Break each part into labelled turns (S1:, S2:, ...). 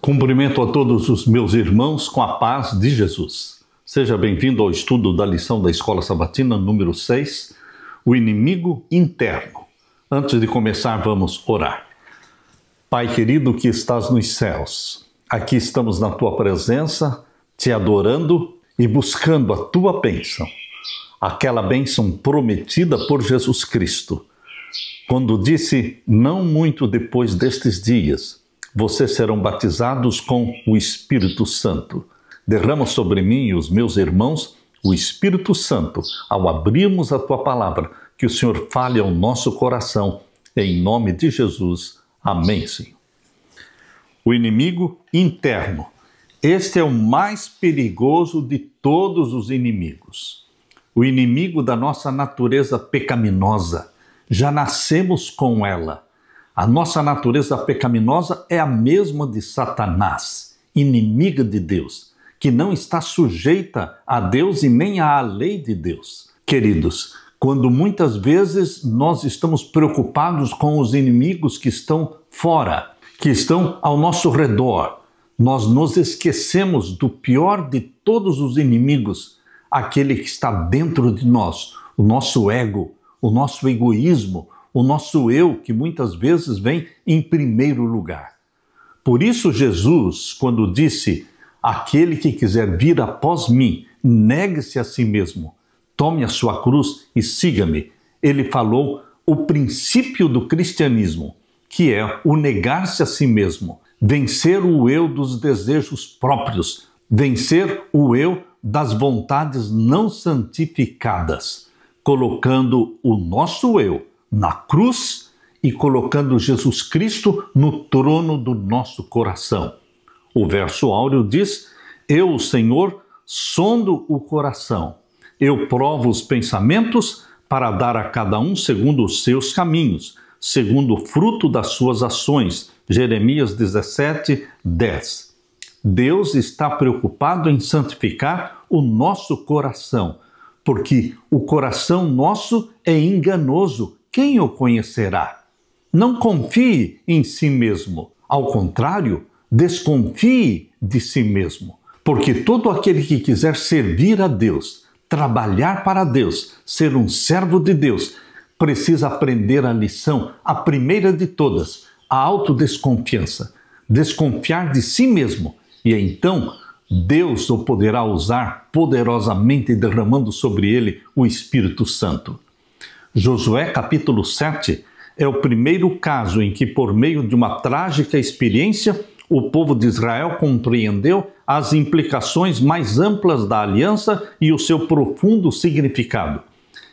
S1: Cumprimento a todos os meus irmãos com a paz de Jesus. Seja bem-vindo ao estudo da lição da Escola Sabatina número 6, o inimigo interno. Antes de começar, vamos orar. Pai querido que estás nos céus, aqui estamos na Tua presença, te adorando e buscando a Tua bênção, aquela bênção prometida por Jesus Cristo, quando disse, não muito depois destes dias, vocês serão batizados com o Espírito Santo. Derrama sobre mim e os meus irmãos o Espírito Santo, ao abrirmos a Tua palavra, que o Senhor fale ao nosso coração, em nome de Jesus. Amém, Senhor. O inimigo interno. Este é o mais perigoso de todos os inimigos. O inimigo da nossa natureza pecaminosa. Já nascemos com ela. A nossa natureza pecaminosa é a mesma de Satanás, inimiga de Deus, que não está sujeita a Deus e nem à lei de Deus. Queridos, quando muitas vezes nós estamos preocupados com os inimigos que estão fora, que estão ao nosso redor, nós nos esquecemos do pior de todos os inimigos, aquele que está dentro de nós, o nosso ego, o nosso egoísmo, o nosso eu, que muitas vezes vem em primeiro lugar. Por isso Jesus, quando disse, aquele que quiser vir após mim, negue-se a si mesmo, tome a sua cruz e siga-me. Ele falou o princípio do cristianismo, que é o negar-se a si mesmo, vencer o eu dos desejos próprios, vencer o eu das vontades não santificadas, colocando o nosso eu na cruz e colocando Jesus Cristo no trono do nosso coração. O verso áureo diz, eu, o Senhor, sondo o coração, eu provo os pensamentos para dar a cada um segundo os seus caminhos, segundo o fruto das suas ações. Jeremias 17, 10. Deus está preocupado em santificar o nosso coração, porque o coração nosso é enganoso. Quem o conhecerá? Não confie em si mesmo. Ao contrário, desconfie de si mesmo. Porque todo aquele que quiser servir a Deus, trabalhar para Deus, ser um servo de Deus, precisa aprender a lição, a primeira de todas, a autodesconfiança. Desconfiar de si mesmo. E então, Deus o poderá usar poderosamente, derramando sobre ele o Espírito Santo. Josué capítulo 7 é o primeiro caso em que, por meio de uma trágica experiência, o povo de Israel compreendeu as implicações mais amplas da aliança e o seu profundo significado.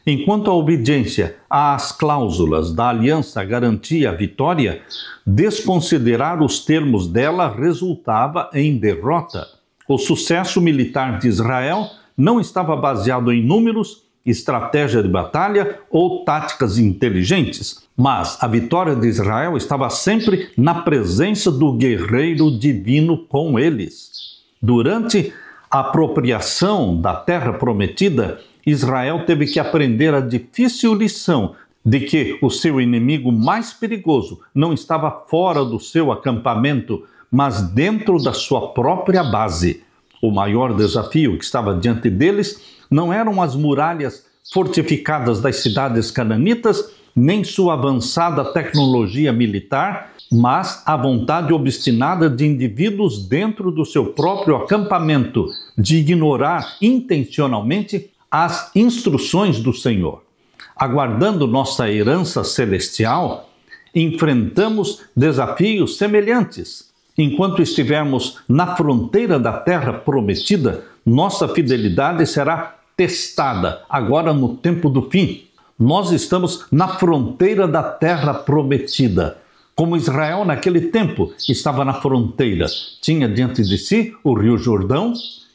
S1: Enquanto a obediência às cláusulas da aliança garantia a vitória, desconsiderar os termos dela resultava em derrota. O sucesso militar de Israel não estava baseado em números, estratégia de batalha ou táticas inteligentes, mas a vitória de Israel estava sempre na presença do guerreiro divino com eles. Durante a apropriação da terra prometida, Israel teve que aprender a difícil lição de que o seu inimigo mais perigoso não estava fora do seu acampamento, mas dentro da sua própria base. O maior desafio que estava diante deles não eram as muralhas fortificadas das cidades cananitas, nem sua avançada tecnologia militar, mas a vontade obstinada de indivíduos dentro do seu próprio acampamento de ignorar intencionalmente as instruções do Senhor. Aguardando nossa herança celestial, enfrentamos desafios semelhantes. Enquanto estivermos na fronteira da terra prometida, nossa fidelidade será testada agora no tempo do fim. Nós estamos na fronteira da terra prometida. Como Israel naquele tempo estava na fronteira, tinha diante de si o rio Jordão,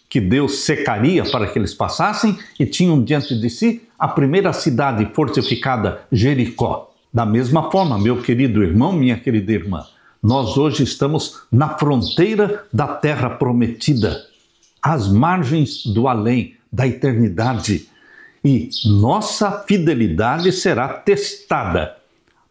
S1: que Deus secaria para que eles passassem, e tinham diante de si a primeira cidade fortificada, Jericó. Da mesma forma, meu querido irmão, minha querida irmã, nós hoje estamos na fronteira da terra prometida, às margens do além, da eternidade. E nossa fidelidade será testada.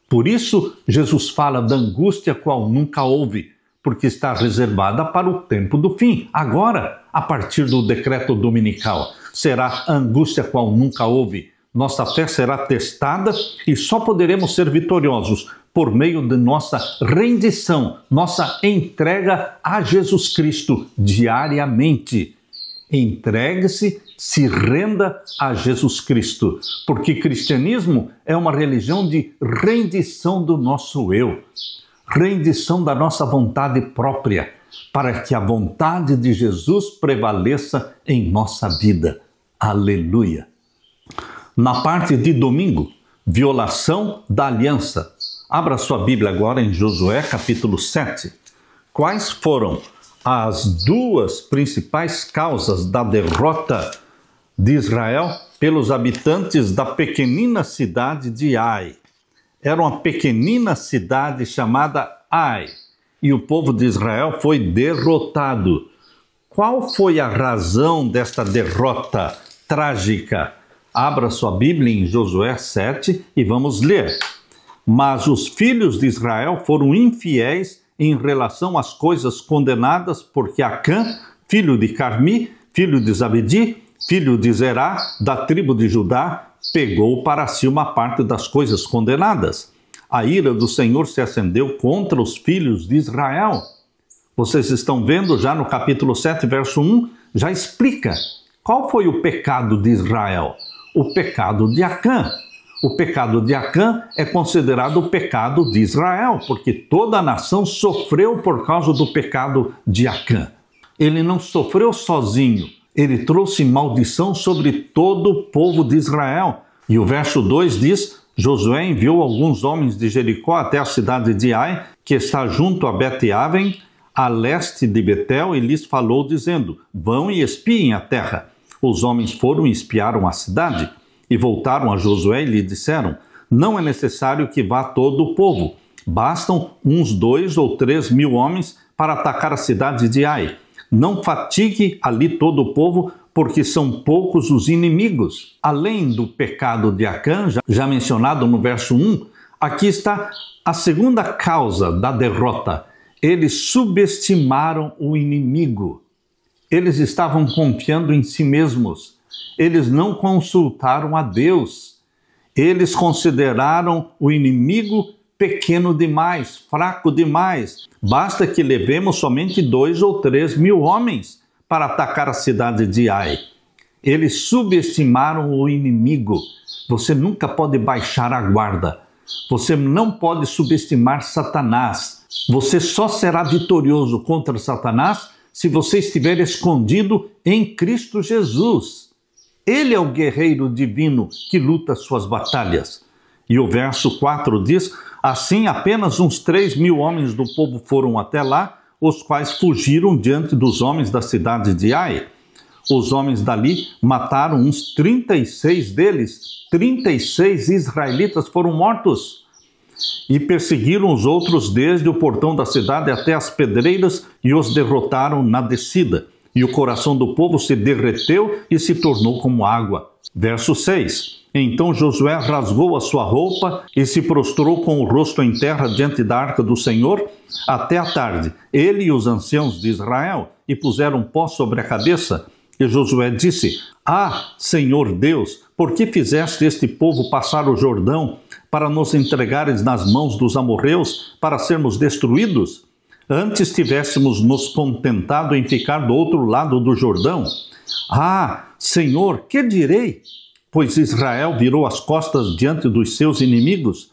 S1: Por isso, Jesus fala da angústia qual nunca houve, porque está reservada para o tempo do fim. Agora, a partir do decreto dominical, será angústia qual nunca houve. Nossa fé será testada e só poderemos ser vitoriosos por meio de nossa rendição, nossa entrega a Jesus Cristo diariamente. Entregue-se, se renda a Jesus Cristo, porque cristianismo é uma religião de rendição do nosso eu, rendição da nossa vontade própria, para que a vontade de Jesus prevaleça em nossa vida. Aleluia! Na parte de domingo, violação da aliança. Abra sua Bíblia agora em Josué capítulo 7. Quais foram as duas principais causas da derrota de Israel pelos habitantes da pequenina cidade de Ai? Era uma pequenina cidade chamada Ai, e o povo de Israel foi derrotado. Qual foi a razão desta derrota trágica? Abra sua Bíblia em Josué 7 e vamos ler. Mas os filhos de Israel foram infiéis em relação às coisas condenadas, porque Acã, filho de Carmi, filho de Zabedi, filho de Zerá, da tribo de Judá, pegou para si uma parte das coisas condenadas. A ira do Senhor se acendeu contra os filhos de Israel. Vocês estão vendo já no capítulo 7, verso 1, já explica qual foi o pecado de Israel. O pecado de Acã. O pecado de Acã é considerado o pecado de Israel, porque toda a nação sofreu por causa do pecado de Acã. Ele não sofreu sozinho, ele trouxe maldição sobre todo o povo de Israel. E o verso 2 diz: Josué enviou alguns homens de Jericó até a cidade de Ai, que está junto a Bet-Aven, a leste de Betel, e lhes falou dizendo: vão e espiem a terra. Os homens foram e espiaram a cidade, e voltaram a Josué e lhe disseram: não é necessário que vá todo o povo, bastam uns 2 ou 3 mil homens para atacar a cidade de Ai. Não fatigue ali todo o povo, porque são poucos os inimigos. Além do pecado de Acã, já mencionado no verso 1, aqui está a segunda causa da derrota. Eles subestimaram o inimigo. Eles estavam confiando em si mesmos. Eles não consultaram a Deus. Eles consideraram o inimigo pequeno demais, fraco demais. Basta que levemos somente 2 ou 3 mil homens para atacar a cidade de Ai. Eles subestimaram o inimigo. Você nunca pode baixar a guarda. Você não pode subestimar Satanás. Você só será vitorioso contra Satanás se você estiver escondido em Cristo Jesus. Ele é o guerreiro divino que luta suas batalhas. E o verso 4 diz: assim apenas uns 3 mil homens do povo foram até lá, os quais fugiram diante dos homens da cidade de Ai. Os homens dali mataram uns 36 deles. 36 israelitas foram mortos. E perseguiram os outros desde o portão da cidade até as pedreiras e os derrotaram na descida. E o coração do povo se derreteu e se tornou como água. Verso 6. Então Josué rasgou a sua roupa e se prostrou com o rosto em terra diante da arca do Senhor até a tarde, ele e os anciãos de Israel, e puseram pó sobre a cabeça. E Josué disse: ah, Senhor Deus, por que fizeste este povo passar o Jordão para nos entregares nas mãos dos amorreus para sermos destruídos? Antes tivéssemos nos contentado em ficar do outro lado do Jordão. Ah, Senhor, que direi? Pois Israel virou as costas diante dos seus inimigos.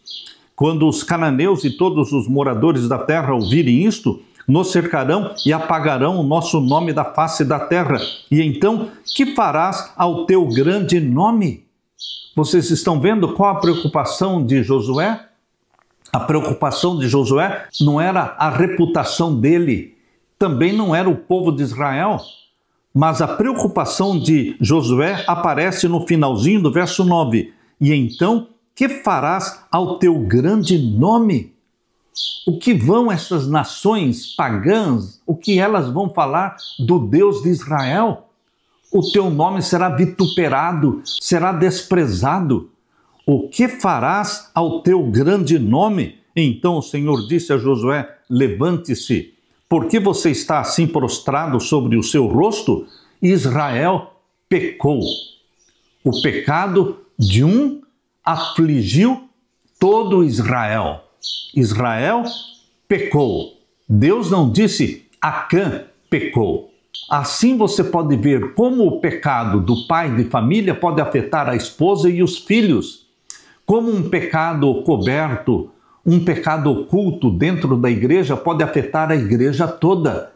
S1: Quando os cananeus e todos os moradores da terra ouvirem isto, nos cercarão e apagarão o nosso nome da face da terra. E então, que farás ao teu grande nome? Vocês estão vendo qual a preocupação de Josué? A preocupação de Josué não era a reputação dele, também não era o povo de Israel, mas a preocupação de Josué aparece no finalzinho do verso 9. E então, que farás ao teu grande nome? O que vão essas nações pagãs, o que elas vão falar do Deus de Israel? O teu nome será vituperado, será desprezado. O que farás ao teu grande nome? Então o Senhor disse a Josué: levante-se, por que você está assim prostrado sobre o seu rosto? Israel pecou. O pecado de um afligiu todo Israel. Israel pecou. Deus não disse Acã pecou. Assim você pode ver como o pecado do pai de família pode afetar a esposa e os filhos. Como um pecado coberto, um pecado oculto dentro da igreja pode afetar a igreja toda.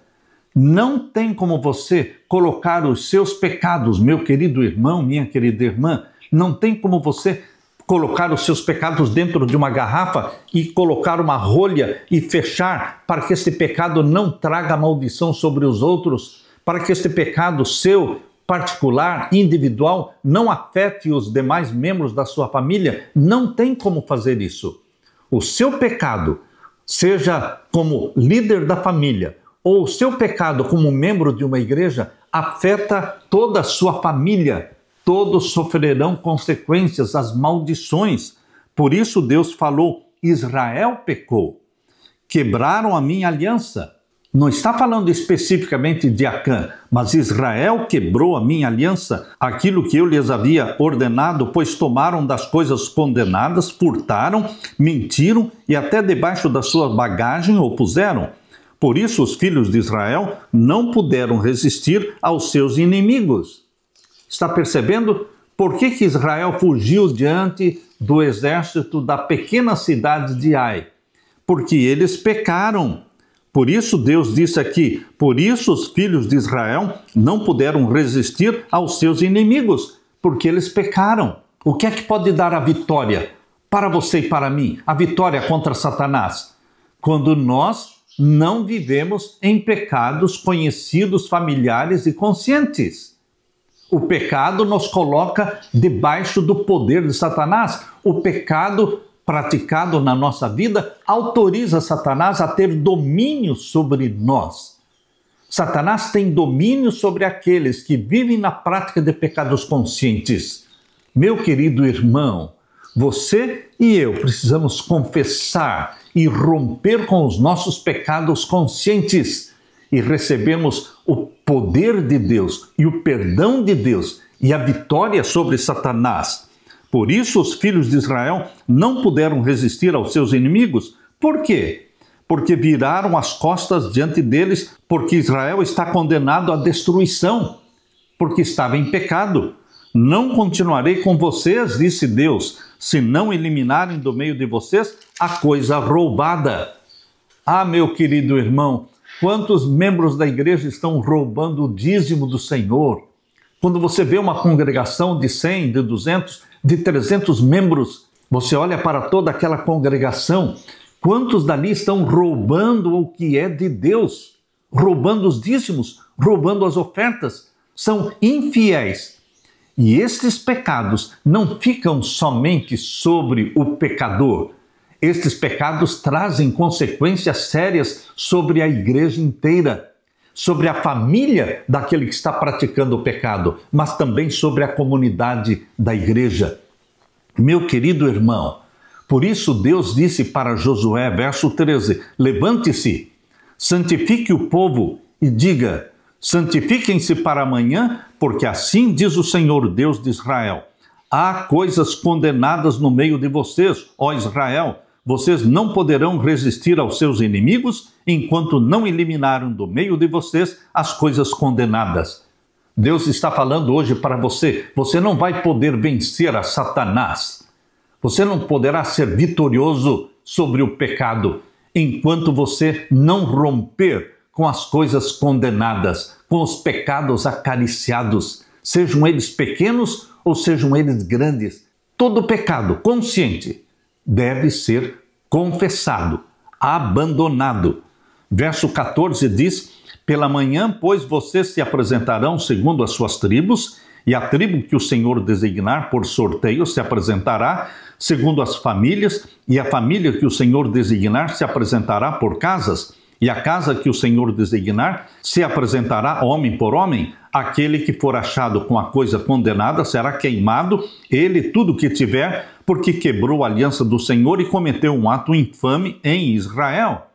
S1: Não tem como você colocar os seus pecados, meu querido irmão, minha querida irmã, não tem como você colocar os seus pecados dentro de uma garrafa e colocar uma rolha e fechar para que esse pecado não traga maldição sobre os outros, para que esse pecado seu, particular, individual, não afete os demais membros da sua família. Não tem como fazer isso. O seu pecado, seja como líder da família, ou o seu pecado como membro de uma igreja, afeta toda a sua família. Todos sofrerão consequências, as maldições. Por isso Deus falou, Israel pecou. Quebraram a minha aliança. Não está falando especificamente de Acã, mas Israel quebrou a minha aliança, aquilo que eu lhes havia ordenado, pois tomaram das coisas condenadas, furtaram, mentiram e até debaixo da sua bagagem o puseram. Por isso os filhos de Israel não puderam resistir aos seus inimigos. Está percebendo por que Israel fugiu diante do exército da pequena cidade de Ai? Porque eles pecaram. Por isso Deus disse aqui, por isso os filhos de Israel não puderam resistir aos seus inimigos, porque eles pecaram. O que é que pode dar a vitória para você e para mim? A vitória contra Satanás? Quando nós não vivemos em pecados conhecidos, familiares e conscientes. O pecado nos coloca debaixo do poder de Satanás. O pecado praticado na nossa vida autoriza Satanás a ter domínio sobre nós. Satanás tem domínio sobre aqueles que vivem na prática de pecados conscientes. Meu querido irmão, você e eu precisamos confessar e romper com os nossos pecados conscientes e recebemos o poder de Deus e o perdão de Deus e a vitória sobre Satanás. Por isso os filhos de Israel não puderam resistir aos seus inimigos. Por quê? Porque viraram as costas diante deles, porque Israel está condenado à destruição, porque estava em pecado. Não continuarei com vocês, disse Deus, se não eliminarem do meio de vocês a coisa roubada. Ah, meu querido irmão, quantos membros da igreja estão roubando o dízimo do Senhor? Quando você vê uma congregação de 100, de 200, de 300 membros, você olha para toda aquela congregação, quantos dali estão roubando o que é de Deus? Roubando os dízimos, roubando as ofertas, são infiéis. E estes pecados não ficam somente sobre o pecador. Estes pecados trazem consequências sérias sobre a igreja inteira, sobre a família daquele que está praticando o pecado, mas também sobre a comunidade da igreja. Meu querido irmão, por isso Deus disse para Josué, verso 13, levante-se, santifique o povo e diga, santifiquem-se para amanhã, porque assim diz o Senhor Deus de Israel, há coisas condenadas no meio de vocês, ó Israel, vocês não poderão resistir aos seus inimigos enquanto não eliminaram do meio de vocês as coisas condenadas. Deus está falando hoje para você, você não vai poder vencer a Satanás. Você não poderá ser vitorioso sobre o pecado enquanto você não romper com as coisas condenadas, com os pecados acariciados, sejam eles pequenos ou sejam eles grandes. Todo pecado consciente deve ser confessado, abandonado. Verso 14 diz, pela manhã, pois, vocês se apresentarão segundo as suas tribos, e a tribo que o Senhor designar por sorteio se apresentará segundo as famílias, e a família que o Senhor designar se apresentará por casas, e a casa que o Senhor designar se apresentará homem por homem. Aquele que for achado com a coisa condenada será queimado, ele tudo que tiver, porque quebrou a aliança do Senhor e cometeu um ato infame em Israel.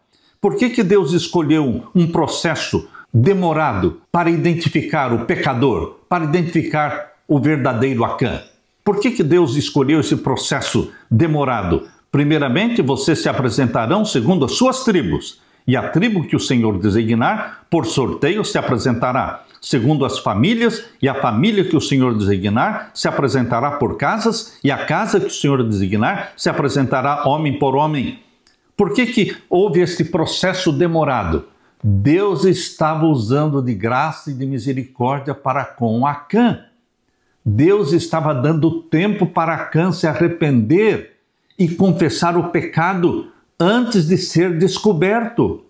S1: Por que Deus escolheu um processo demorado para identificar o pecador, para identificar o verdadeiro Acã? Por que Deus escolheu esse processo demorado? Primeiramente, vocês se apresentarão segundo as suas tribos, e a tribo que o Senhor designar, por sorteio, se apresentará segundo as famílias, e a família que o Senhor designar se apresentará por casas, e a casa que o Senhor designar se apresentará homem por homem. Por que houve este processo demorado? Deus estava usando de graça e de misericórdia para com Acã. Deus estava dando tempo para Acã se arrepender e confessar o pecado antes de ser descoberto.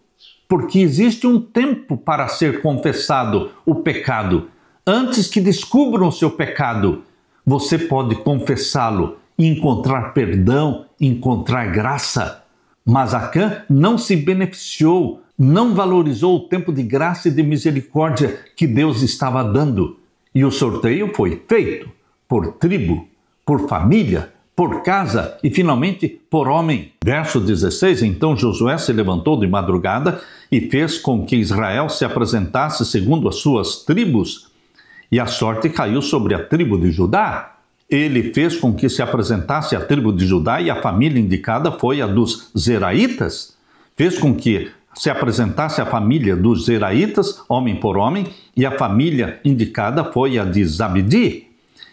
S1: Porque existe um tempo para ser confessado o pecado. Antes que descubram o seu pecado, você pode confessá-lo e encontrar perdão, encontrar graça. Mas Acã não se beneficiou, não valorizou o tempo de graça e de misericórdia que Deus estava dando. E o sorteio foi feito por tribo, por família, por casa e finalmente por homem. Verso 16, então Josué se levantou de madrugada e fez com que Israel se apresentasse segundo as suas tribos, e a sorte caiu sobre a tribo de Judá. Ele fez com que se apresentasse a tribo de Judá, e a família indicada foi a dos Zeraitas. Fez com que se apresentasse a família dos Zeraitas, homem por homem, e a família indicada foi a de Zabdi.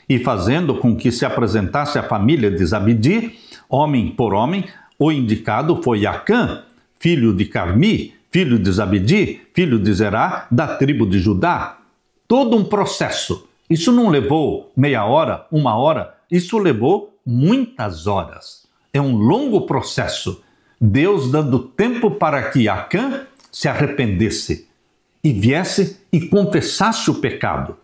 S1: E fazendo com que se apresentasse a família de Zabdi, homem por homem, o indicado foi Acã, filho de Carmi, filho de Zabdi, filho de Zerá, da tribo de Judá. Todo um processo. Isso não levou meia hora, uma hora, isso levou muitas horas. É um longo processo. Deus dando tempo para que Acã se arrependesse e viesse e confessasse o pecado.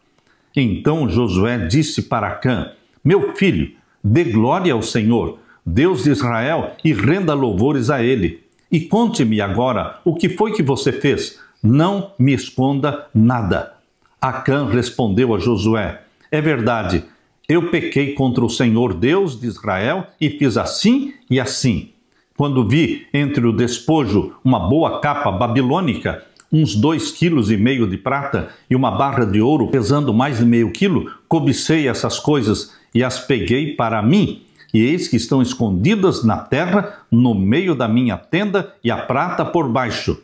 S1: Então Josué disse para Acã: meu filho, dê glória ao Senhor, Deus de Israel, e renda louvores a ele. E conte-me agora o que foi que você fez. Não me esconda nada. Acã respondeu a Josué: é verdade, eu pequei contra o Senhor Deus de Israel e fiz assim e assim. Quando vi entre o despojo uma boa capa babilônica, uns 2,5 quilos de prata e uma barra de ouro pesando mais de meio quilo, cobicei essas coisas e as peguei para mim. E eis que estão escondidas na terra, no meio da minha tenda, e a prata por baixo.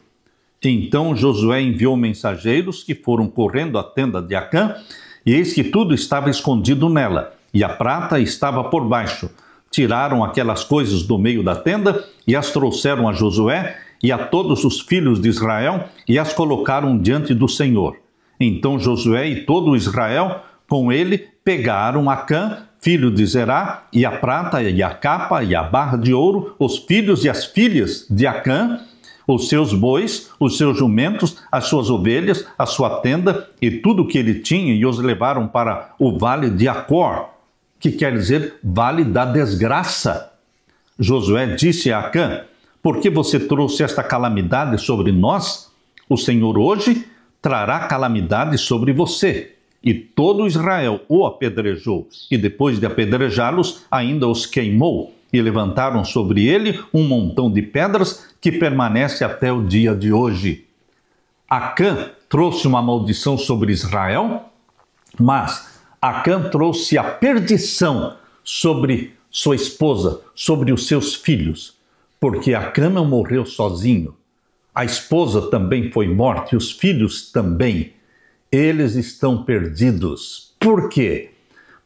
S1: Então Josué enviou mensageiros que foram correndo à tenda de Acã, e eis que tudo estava escondido nela, e a prata estava por baixo. Tiraram aquelas coisas do meio da tenda e as trouxeram a Josué e a todos os filhos de Israel e as colocaram diante do Senhor. Então Josué e todo Israel com ele pegaram Acã, filho de Zerá, e a prata e a capa e a barra de ouro, os filhos e as filhas de Acã, os seus bois, os seus jumentos, as suas ovelhas, a sua tenda e tudo o que ele tinha, e os levaram para o vale de Acor, que quer dizer vale da desgraça. Josué disse a Acã: por que você trouxe esta calamidade sobre nós? O Senhor hoje trará calamidade sobre você. E todo Israel o apedrejou, e depois de apedrejá-los, ainda os queimou, e levantaram sobre ele um montão de pedras que permanece até o dia de hoje. Acã trouxe uma maldição sobre Israel, mas Acã trouxe a perdição sobre sua esposa, sobre os seus filhos, porque Acã não morreu sozinho. A esposa também foi morta e os filhos também. Eles estão perdidos. Por quê?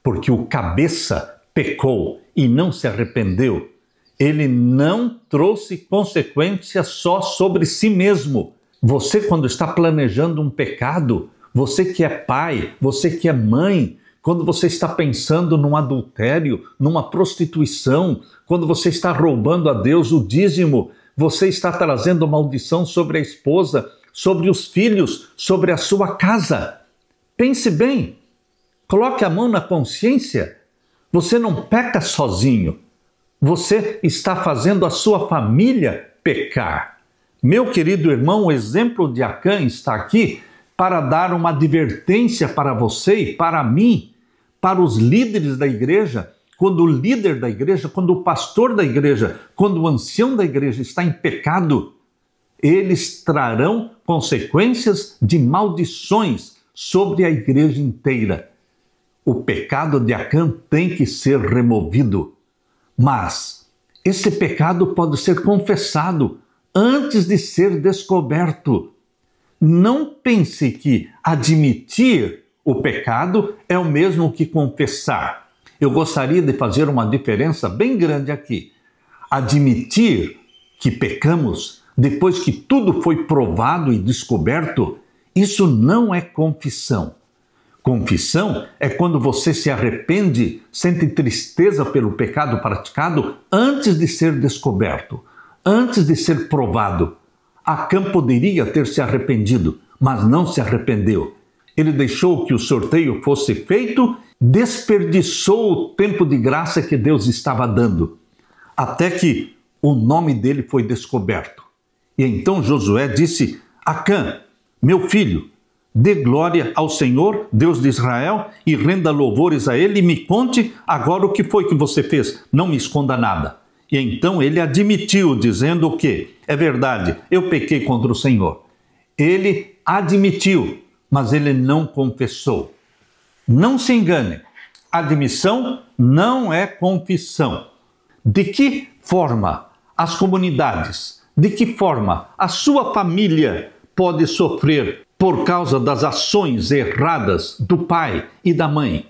S1: Porque o cabeça pecou e não se arrependeu. Ele não trouxe consequências só sobre si mesmo. Você, quando está planejando um pecado, você que é pai, você que é mãe, quando você está pensando num adultério, numa prostituição, quando você está roubando a Deus o dízimo, você está trazendo maldição sobre a esposa, sobre os filhos, sobre a sua casa. Pense bem, coloque a mão na consciência. Você não peca sozinho, você está fazendo a sua família pecar. Meu querido irmão, o exemplo de Acã está aqui para dar uma advertência para você e para mim, para os líderes da igreja. Quando o líder da igreja, quando o pastor da igreja, quando o ancião da igreja está em pecado, eles trarão consequências de maldições sobre a igreja inteira. O pecado de Acã tem que ser removido, mas esse pecado pode ser confessado antes de ser descoberto. Não pense que admitir o pecado é o mesmo que confessar. Eu gostaria de fazer uma diferença bem grande aqui. Admitir que pecamos depois que tudo foi provado e descoberto, isso não é confissão. Confissão é quando você se arrepende, sente tristeza pelo pecado praticado antes de ser descoberto, antes de ser provado. Acã poderia ter se arrependido, mas não se arrependeu. Ele deixou que o sorteio fosse feito, desperdiçou o tempo de graça que Deus estava dando, até que o nome dele foi descoberto. E então Josué disse: Acã, meu filho, dê glória ao Senhor, Deus de Israel, e renda louvores a Ele, e me conte agora o que foi que você fez. Não me esconda nada. E então ele admitiu, dizendo o quê? É verdade, eu pequei contra o Senhor. Ele admitiu, mas ele não confessou. Não se engane, admissão não é confissão. De que forma as comunidades, de que forma a sua família pode sofrer por causa das ações erradas do pai e da mãe?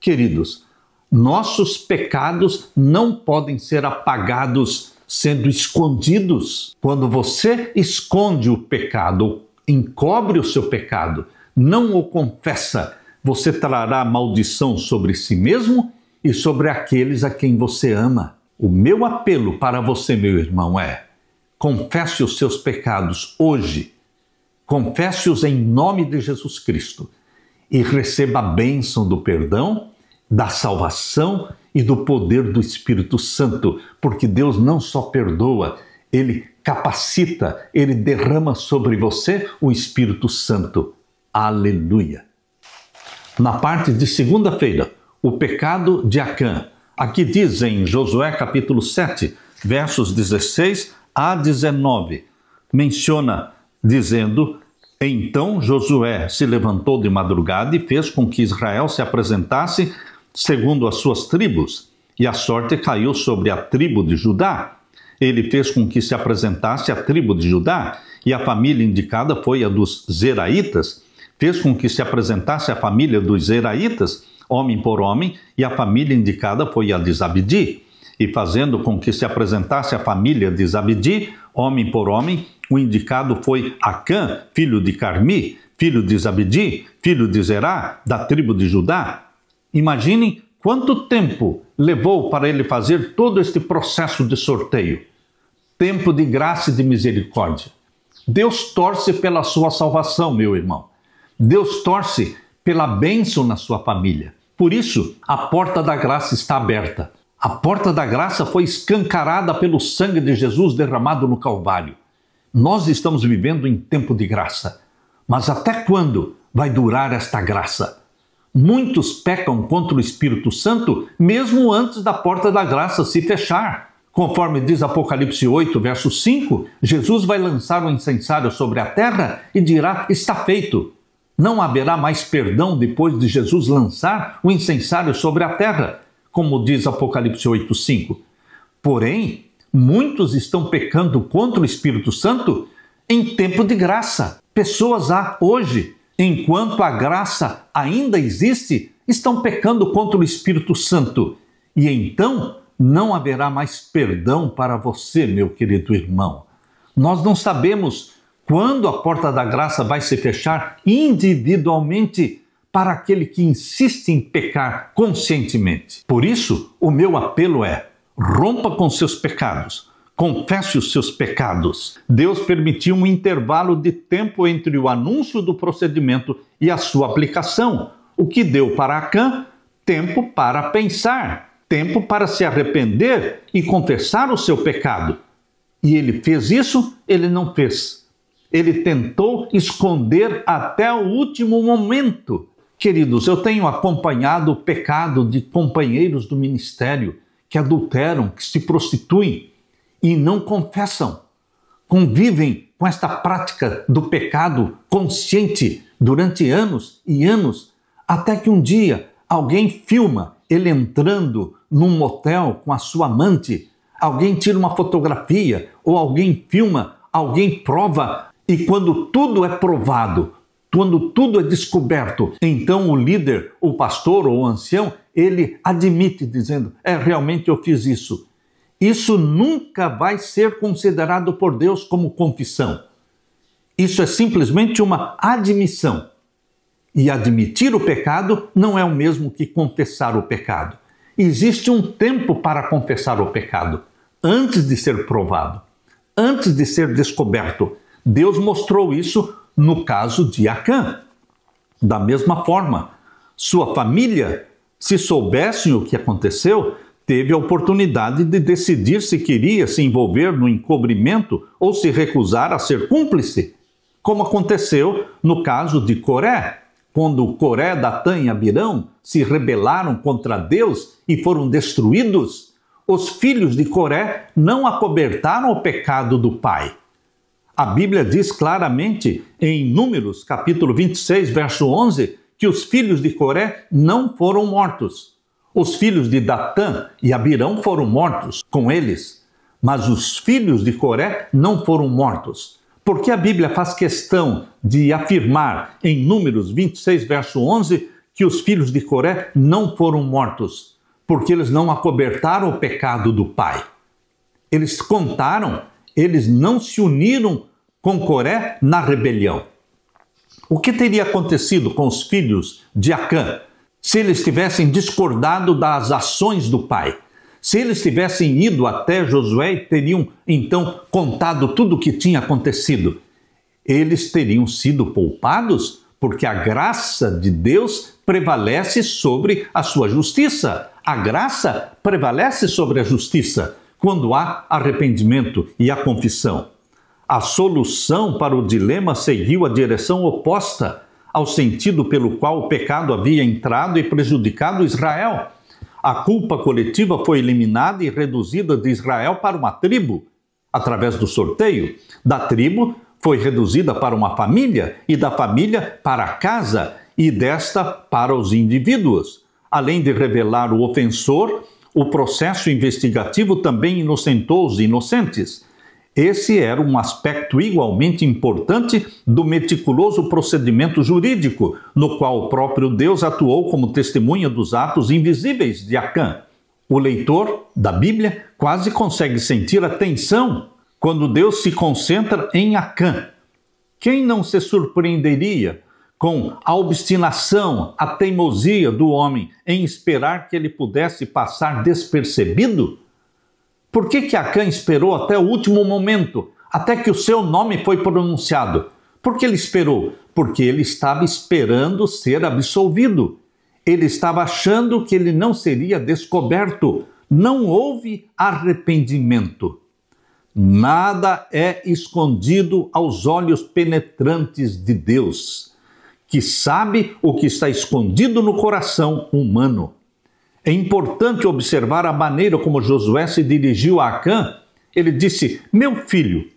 S1: Queridos, nossos pecados não podem ser apagados sendo escondidos. Quando você esconde o pecado, encobre o seu pecado, não o confessa, você trará maldição sobre si mesmo e sobre aqueles a quem você ama. O meu apelo para você, meu irmão, é: confesse os seus pecados hoje. Confesse-os em nome de Jesus Cristo e receba a bênção do perdão, da salvação e do poder do Espírito Santo, porque Deus não só perdoa, Ele capacita, Ele derrama sobre você o Espírito Santo. Aleluia! Na parte de segunda-feira, o pecado de Acã. Aqui diz em Josué capítulo 7, versos 16 a 19, menciona dizendo: Então Josué se levantou de madrugada e fez com que Israel se apresentasse segundo as suas tribos, e a sorte caiu sobre a tribo de Judá. Ele fez com que se apresentasse a tribo de Judá, e a família indicada foi a dos Zeraitas. Fez com que se apresentasse a família dos Zeraitas, homem por homem, e a família indicada foi a de Zabdi. E fazendo com que se apresentasse a família de Zabdi, homem por homem, o indicado foi Acã, filho de Carmi, filho de Zabdi, filho de Zerá, da tribo de Judá. Imaginem quanto tempo levou para ele fazer todo este processo de sorteio. Tempo de graça e de misericórdia. Deus torce pela sua salvação, meu irmão. Deus torce pela bênção na sua família. Por isso, a porta da graça está aberta. A porta da graça foi escancarada pelo sangue de Jesus derramado no Calvário. Nós estamos vivendo em tempo de graça. Mas até quando vai durar esta graça? Muitos pecam contra o Espírito Santo mesmo antes da porta da graça se fechar. Conforme diz Apocalipse 8, verso 5, Jesus vai lançar o incensário sobre a terra e dirá: está feito. Não haverá mais perdão depois de Jesus lançar o incensário sobre a terra, como diz Apocalipse 8, 5. Porém, muitos estão pecando contra o Espírito Santo em tempo de graça. Pessoas há hoje, enquanto a graça ainda existe, estão pecando contra o Espírito Santo. E então não haverá mais perdão para você, meu querido irmão. Nós não sabemos quando a porta da graça vai se fechar individualmente para aquele que insiste em pecar conscientemente. Por isso, o meu apelo é: rompa com seus pecados, confesse os seus pecados. Deus permitiu um intervalo de tempo entre o anúncio do procedimento e a sua aplicação, o que deu para Acã tempo para pensar, tempo para se arrepender e confessar o seu pecado. E ele fez isso? Ele não fez. Ele tentou esconder até o último momento. Queridos, eu tenho acompanhado o pecado de companheiros do ministério que adulteram, que se prostituem e não confessam. Convivem com esta prática do pecado consciente durante anos e anos, até que um dia alguém filma ele entrando num motel com a sua amante, alguém tira uma fotografia, ou alguém filma, alguém prova, e quando tudo é provado, quando tudo é descoberto, então o líder, o pastor ou o ancião, ele admite dizendo, realmente eu fiz isso. Isso nunca vai ser considerado por Deus como confissão. Isso é simplesmente uma admissão. E admitir o pecado não é o mesmo que confessar o pecado. Existe um tempo para confessar o pecado, antes de ser provado, antes de ser descoberto. Deus mostrou isso no caso de Acã. Da mesma forma, sua família, se soubessem o que aconteceu, teve a oportunidade de decidir se queria se envolver no encobrimento ou se recusar a ser cúmplice, como aconteceu no caso de Coré, quando Coré, Datã e Abirão se rebelaram contra Deus e foram destruídos. Os filhos de Coré não acobertaram o pecado do pai. A Bíblia diz claramente em Números, capítulo 26, verso 11, que os filhos de Coré não foram mortos. Os filhos de Datã e Abirão foram mortos com eles, mas os filhos de Coré não foram mortos. Porque a Bíblia faz questão de afirmar em Números 26, verso 11, que os filhos de Coré não foram mortos, porque eles não acobertaram o pecado do pai. Eles contaram, eles não se uniram com Coré na rebelião. O que teria acontecido com os filhos de Acã se eles tivessem discordado das ações do pai? Se eles tivessem ido até Josué e teriam então contado tudo o que tinha acontecido, eles teriam sido poupados, porque a graça de Deus prevalece sobre a sua justiça. A graça prevalece sobre a justiça quando há arrependimento e a confissão. A solução para o dilema seguiu a direção oposta ao sentido pelo qual o pecado havia entrado e prejudicado Israel. A culpa coletiva foi eliminada e reduzida de Israel para uma tribo, através do sorteio. Da tribo foi reduzida para uma família, e da família para a casa, e desta para os indivíduos. Além de revelar o ofensor, o processo investigativo também inocentou os inocentes. Esse era um aspecto igualmente importante do meticuloso procedimento jurídico, no qual o próprio Deus atuou como testemunha dos atos invisíveis de Acã. O leitor da Bíblia quase consegue sentir a tensão quando Deus se concentra em Acã. Quem não se surpreenderia com a obstinação, a teimosia do homem em esperar que ele pudesse passar despercebido? Por que Acã esperou até o último momento, até que o seu nome foi pronunciado? Por que ele esperou? Porque ele estava esperando ser absolvido. Ele estava achando que ele não seria descoberto. Não houve arrependimento. Nada é escondido aos olhos penetrantes de Deus, que sabe o que está escondido no coração humano. É importante observar a maneira como Josué se dirigiu a Acã. Ele disse, meu filho.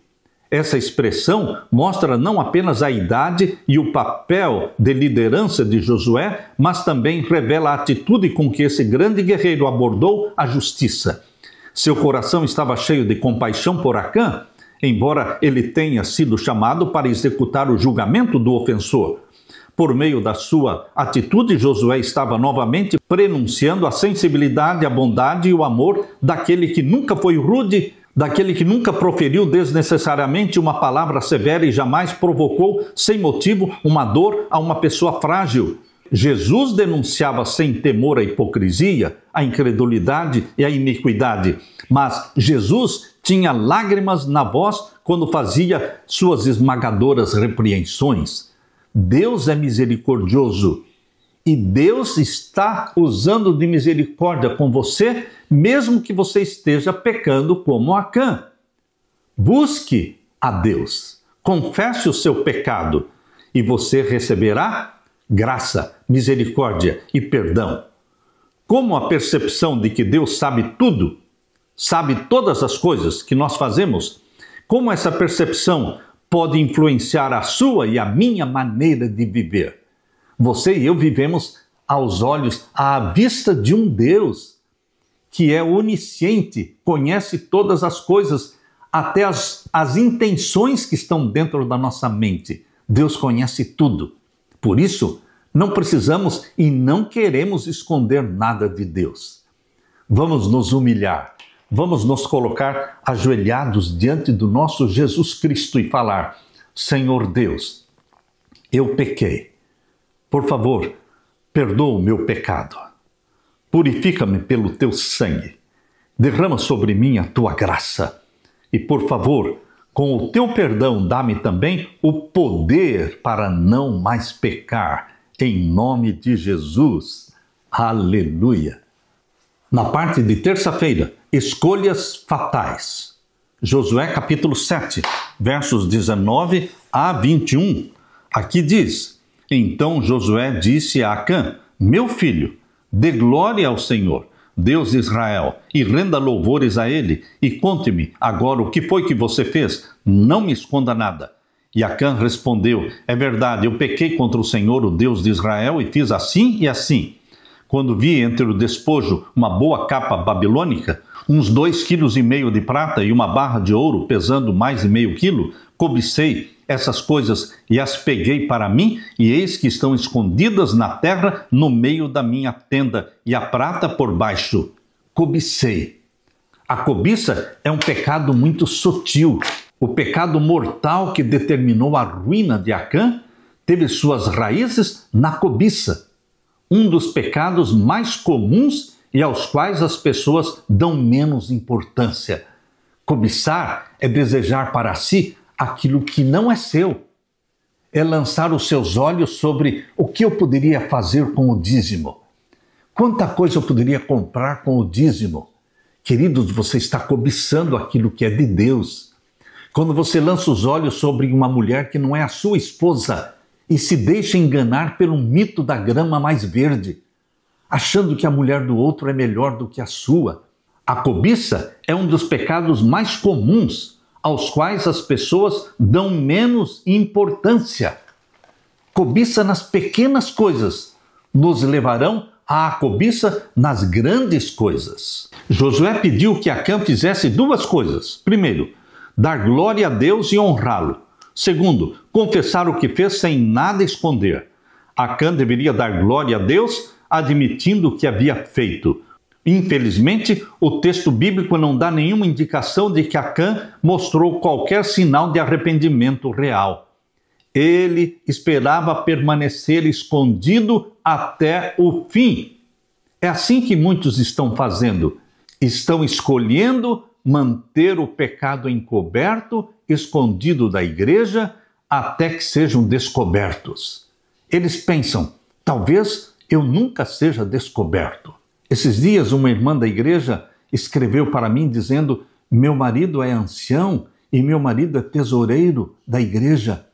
S1: Essa expressão mostra não apenas a idade e o papel de liderança de Josué, mas também revela a atitude com que esse grande guerreiro abordou a justiça. Seu coração estava cheio de compaixão por Acã, embora ele tenha sido chamado para executar o julgamento do ofensor. Por meio da sua atitude, Josué estava novamente prenunciando a sensibilidade, a bondade e o amor daquele que nunca foi rude, daquele que nunca proferiu desnecessariamente uma palavra severa e jamais provocou, sem motivo, uma dor a uma pessoa frágil. Jesus denunciava sem temor a hipocrisia, a incredulidade e a iniquidade, mas Jesus tinha lágrimas na voz quando fazia suas esmagadoras repreensões. Deus é misericordioso e Deus está usando de misericórdia com você, mesmo que você esteja pecando como Acã. Busque a Deus, confesse o seu pecado e você receberá graça, misericórdia e perdão. Como a percepção de que Deus sabe tudo, sabe todas as coisas que nós fazemos, como essa percepção pode influenciar a sua e a minha maneira de viver. Você e eu vivemos aos olhos, à vista de um Deus que é onisciente, conhece todas as coisas, até as intenções que estão dentro da nossa mente. Deus conhece tudo. Por isso, não precisamos e não queremos esconder nada de Deus. Vamos nos humilhar, vamos nos colocar ajoelhados diante do nosso Jesus Cristo e falar: Senhor Deus, eu pequei. Por favor, perdoa o meu pecado. Purifica-me pelo teu sangue. Derrama sobre mim a tua graça. E, por favor, com o teu perdão, dá-me também o poder para não mais pecar. Em nome de Jesus. Aleluia. Na parte de terça-feira, escolhas fatais. Josué capítulo 7, versos 19 a 21. Aqui diz: Então Josué disse a Acã: Meu filho, dê glória ao Senhor, Deus de Israel, e renda louvores a ele, e conte-me agora o que foi que você fez, não me esconda nada. E Acã respondeu: É verdade, eu pequei contra o Senhor, o Deus de Israel, e fiz assim e assim. Quando vi entre o despojo uma boa capa babilônica, uns 2,5 quilos de prata e uma barra de ouro pesando mais de meio quilo, cobicei essas coisas e as peguei para mim, e eis que estão escondidas na terra no meio da minha tenda, e a prata por baixo. Cobicei. A cobiça é um pecado muito sutil. O pecado mortal que determinou a ruína de Acã teve suas raízes na cobiça. Um dos pecados mais comuns e aos quais as pessoas dão menos importância. Cobiçar é desejar para si aquilo que não é seu. É lançar os seus olhos sobre o que eu poderia fazer com o dízimo. Quanta coisa eu poderia comprar com o dízimo. Queridos, você está cobiçando aquilo que é de Deus. Quando você lança os olhos sobre uma mulher que não é a sua esposa e se deixa enganar pelo mito da grama mais verde, achando que a mulher do outro é melhor do que a sua. A cobiça é um dos pecados mais comuns aos quais as pessoas dão menos importância. Cobiça nas pequenas coisas nos levarão à cobiça nas grandes coisas. Josué pediu que Acã fizesse 2 coisas. Primeiro, dar glória a Deus e honrá-lo. Segundo, confessar o que fez sem nada esconder. Acã deveria dar glória a Deus, admitindo o que havia feito. Infelizmente, o texto bíblico não dá nenhuma indicação de que Acã mostrou qualquer sinal de arrependimento real. Ele esperava permanecer escondido até o fim. É assim que muitos estão fazendo. Estão escolhendo manter o pecado encoberto, escondido da igreja, até que sejam descobertos. Eles pensam: talvez eu nunca seja descoberto. Esses dias, uma irmã da igreja escreveu para mim dizendo: meu marido é ancião e meu marido é tesoureiro da igreja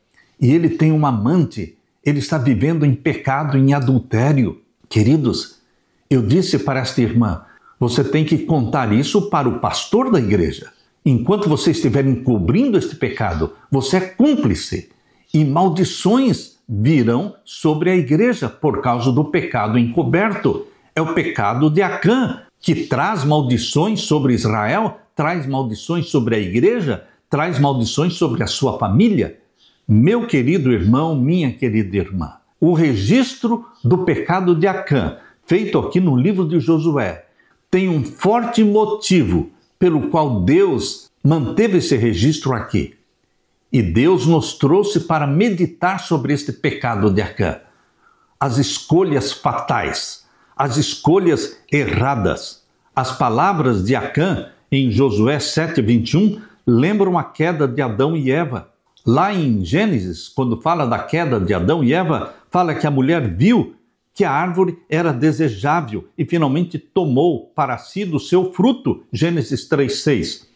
S1: e ele tem uma amante, ele está vivendo em pecado, em adultério. Queridos, eu disse para esta irmã: você tem que contar isso para o pastor da igreja. Enquanto você estiver encobrindo este pecado, você é cúmplice e maldições virão sobre a igreja por causa do pecado encoberto. É o pecado de Acã, que traz maldições sobre Israel, traz maldições sobre a igreja, traz maldições sobre a sua família. Meu querido irmão, minha querida irmã, o registro do pecado de Acã, feito aqui no livro de Josué, tem um forte motivo pelo qual Deus manteve esse registro aqui. E Deus nos trouxe para meditar sobre este pecado de Acã. As escolhas fatais, as escolhas erradas. As palavras de Acã em Josué 7:21 lembram a queda de Adão e Eva. Lá em Gênesis, quando fala da queda de Adão e Eva, fala que a mulher viu que a árvore era desejável e finalmente tomou para si do seu fruto. Gênesis 3:6.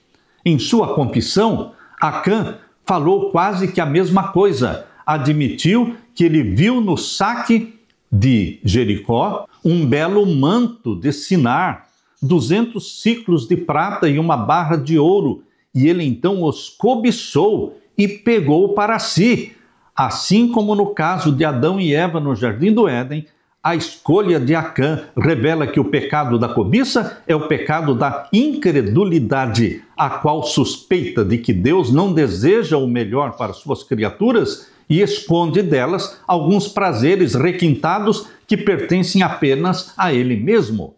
S1: Em sua confissão, Acã falou quase que a mesma coisa. Admitiu que ele viu no saque de Jericó um belo manto de Sinar, 200 ciclos de prata e uma barra de ouro, e ele então os cobiçou e pegou para si. Assim como no caso de Adão e Eva no Jardim do Éden, a escolha de Acã revela que o pecado da cobiça é o pecado da incredulidade, a qual suspeita de que Deus não deseja o melhor para suas criaturas e esconde delas alguns prazeres requintados que pertencem apenas a ele mesmo.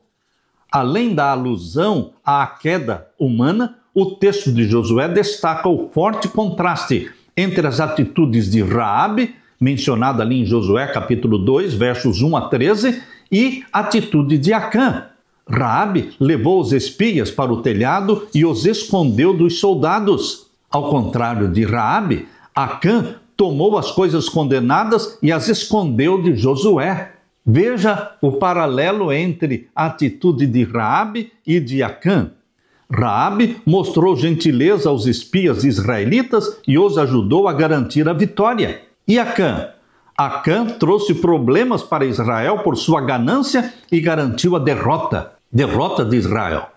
S1: Além da alusão à queda humana, o texto de Josué destaca o forte contraste entre as atitudes de Raabe, mencionada ali em Josué capítulo 2, versos 1 a 13, e a atitude de Acã. Raabe levou os espias para o telhado e os escondeu dos soldados. Ao contrário de Raabe, Acã tomou as coisas condenadas e as escondeu de Josué. Veja o paralelo entre a atitude de Raabe e de Acã. Raabe mostrou gentileza aos espias israelitas e os ajudou a garantir a vitória. E Acã? Acã trouxe problemas para Israel por sua ganância e garantiu a derrota de Israel.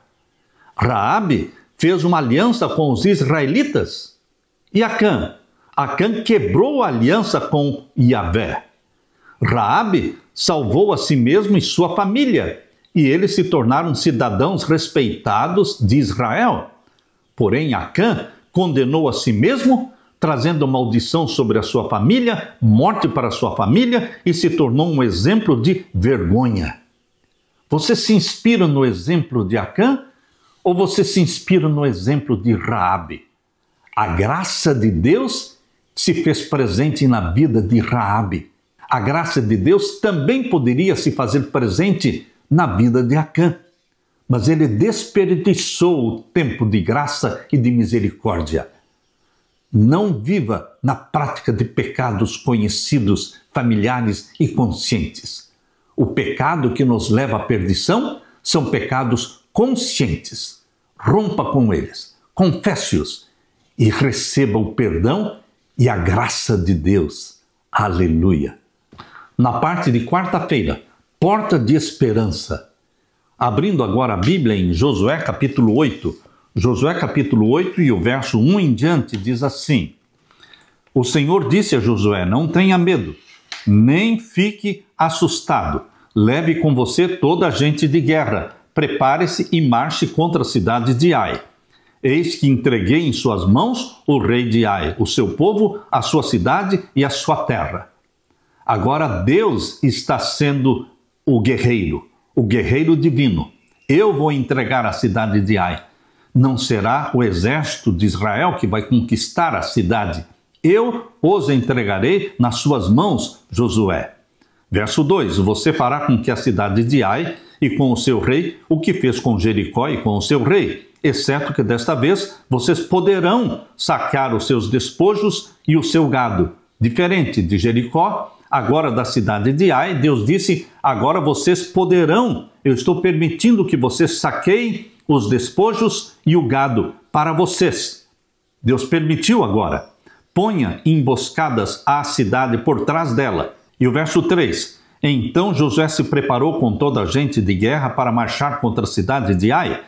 S1: Raabe fez uma aliança com os israelitas. E Acã? Acã quebrou a aliança com Yahvé. Raabe salvou a si mesmo e sua família, e eles se tornaram cidadãos respeitados de Israel. Porém, Acã condenou a si mesmo, trazendo maldição sobre a sua família, morte para a sua família, e se tornou um exemplo de vergonha. Você se inspira no exemplo de Acã ou você se inspira no exemplo de Raabe? A graça de Deus se fez presente na vida de Raabe. A graça de Deus também poderia se fazer presente na vida de Acã. Mas ele desperdiçou o tempo de graça e de misericórdia. Não viva na prática de pecados conhecidos, familiares e conscientes. O pecado que nos leva à perdição são pecados conscientes. Rompa com eles, confesse-os e receba o perdão e a graça de Deus. Aleluia! Na parte de quarta-feira, porta de esperança. Abrindo agora a Bíblia em Josué capítulo 8. Josué capítulo 8 e o verso 1 em diante diz assim: O Senhor disse a Josué, não tenha medo, nem fique assustado. Leve com você toda a gente de guerra. Prepare-se e marche contra a cidade de Ai. Eis que entreguei em suas mãos o rei de Ai, o seu povo, a sua cidade e a sua terra. Agora Deus está sendo o guerreiro divino. Eu vou entregar a cidade de Ai. Não será o exército de Israel que vai conquistar a cidade. Eu os entregarei nas suas mãos, Josué. Verso 2: Você fará com que a cidade de Ai e com o seu rei o que fez com Jericó e com o seu rei, exceto que desta vez vocês poderão saquear os seus despojos e o seu gado. Diferente de Jericó, agora da cidade de Ai, Deus disse, agora vocês poderão, eu estou permitindo que vocês saqueiem os despojos e o gado para vocês. Deus permitiu agora. Ponha emboscadas à cidade por trás dela. E o verso 3, então Josué se preparou com toda a gente de guerra para marchar contra a cidade de Ai.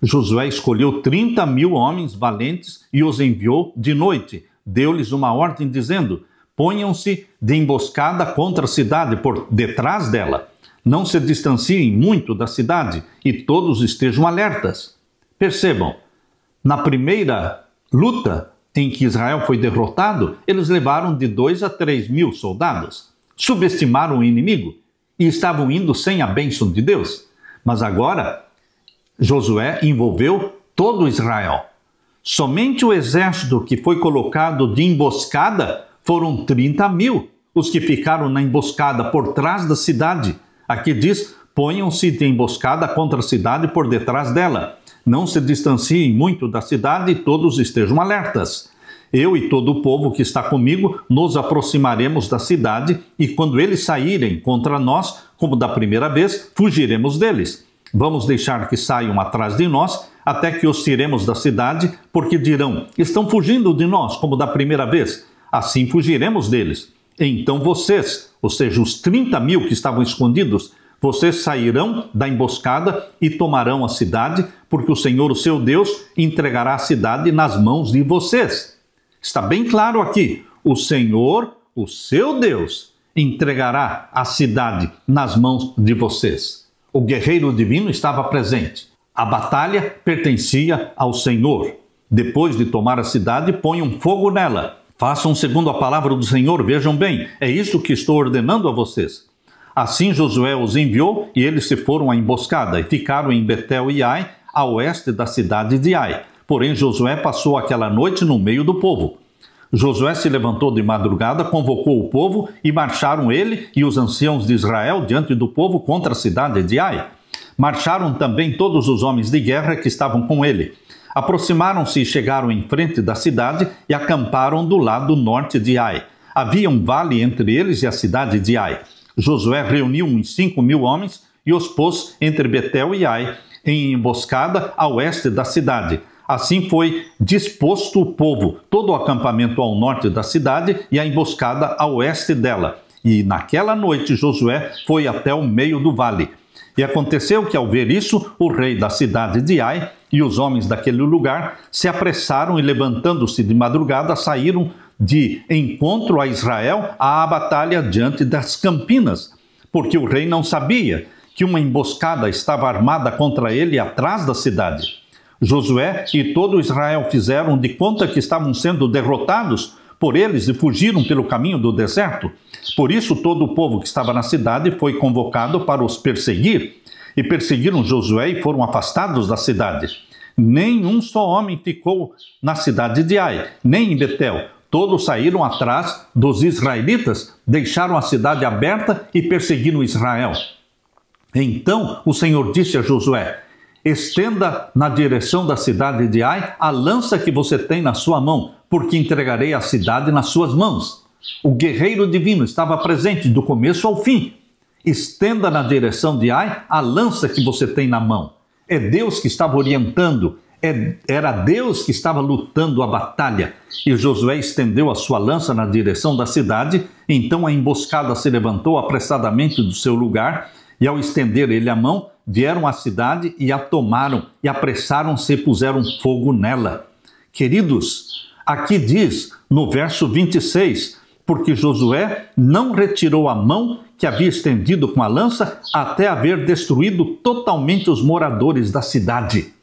S1: Josué escolheu 30.000 homens valentes e os enviou de noite. Deu-lhes uma ordem dizendo, ponham-se de emboscada contra a cidade por detrás dela. Não se distanciem muito da cidade e todos estejam alertas. Percebam, na primeira luta em que Israel foi derrotado, eles levaram de 2 a 3.000 soldados. Subestimaram o inimigo e estavam indo sem a bênção de Deus. Mas agora, Josué envolveu todo Israel. Somente o exército que foi colocado de emboscada foram 30.000, os que ficaram na emboscada por trás da cidade. Aqui diz, ponham-se de emboscada contra a cidade por detrás dela. Não se distanciem muito da cidade e todos estejam alertas. Eu e todo o povo que está comigo nos aproximaremos da cidade e quando eles saírem contra nós, como da primeira vez, fugiremos deles. Vamos deixar que saiam atrás de nós até que os tiremos da cidade, porque dirão, estão fugindo de nós como da primeira vez. Assim fugiremos deles. Então vocês, ou seja, os 30.000 que estavam escondidos, vocês sairão da emboscada e tomarão a cidade, porque o Senhor, o seu Deus, entregará a cidade nas mãos de vocês. Está bem claro aqui: o Senhor, o seu Deus, entregará a cidade nas mãos de vocês. O guerreiro divino estava presente. A batalha pertencia ao Senhor. Depois de tomar a cidade, ponham fogo nela. Façam segundo a palavra do Senhor, vejam bem, é isso que estou ordenando a vocês. Assim Josué os enviou e eles se foram à emboscada e ficaram em Betel e Ai, a oeste da cidade de Ai. Porém Josué passou aquela noite no meio do povo. Josué se levantou de madrugada, convocou o povo e marcharam ele e os anciãos de Israel diante do povo contra a cidade de Ai. Marcharam também todos os homens de guerra que estavam com ele. Aproximaram-se e chegaram em frente da cidade e acamparam do lado norte de Ai. Havia um vale entre eles e a cidade de Ai. Josué reuniu uns 5.000 homens e os pôs entre Betel e Ai, em emboscada a oeste da cidade. Assim foi disposto o povo, todo o acampamento ao norte da cidade e a emboscada a oeste dela. E naquela noite Josué foi até o meio do vale. E aconteceu que, ao ver isso, o rei da cidade de Ai e os homens daquele lugar se apressaram e, levantando-se de madrugada, saíram de encontro a Israel à batalha diante das campinas, porque o rei não sabia que uma emboscada estava armada contra ele atrás da cidade. Josué e todo Israel fizeram de conta que estavam sendo derrotados por eles e fugiram pelo caminho do deserto. Por isso todo o povo que estava na cidade foi convocado para os perseguir. E perseguiram Josué e foram afastados da cidade. Nenhum só homem ficou na cidade de Ai, nem em Betel. Todos saíram atrás dos israelitas, deixaram a cidade aberta e perseguiram Israel. Então o Senhor disse a Josué: estenda na direção da cidade de Ai a lança que você tem na sua mão, porque entregarei a cidade nas suas mãos. O guerreiro divino estava presente do começo ao fim. Estenda na direção de Ai a lança que você tem na mão. É Deus que estava orientando, era Deus que estava lutando a batalha. E Josué estendeu a sua lança na direção da cidade. Então a emboscada se levantou apressadamente do seu lugar, e ao estender ele a mão, vieram à cidade e a tomaram, e apressaram-se e puseram fogo nela. Queridos, aqui diz no verso 26, porque Josué não retirou a mão que havia estendido com a lança até haver destruído totalmente os moradores da cidade.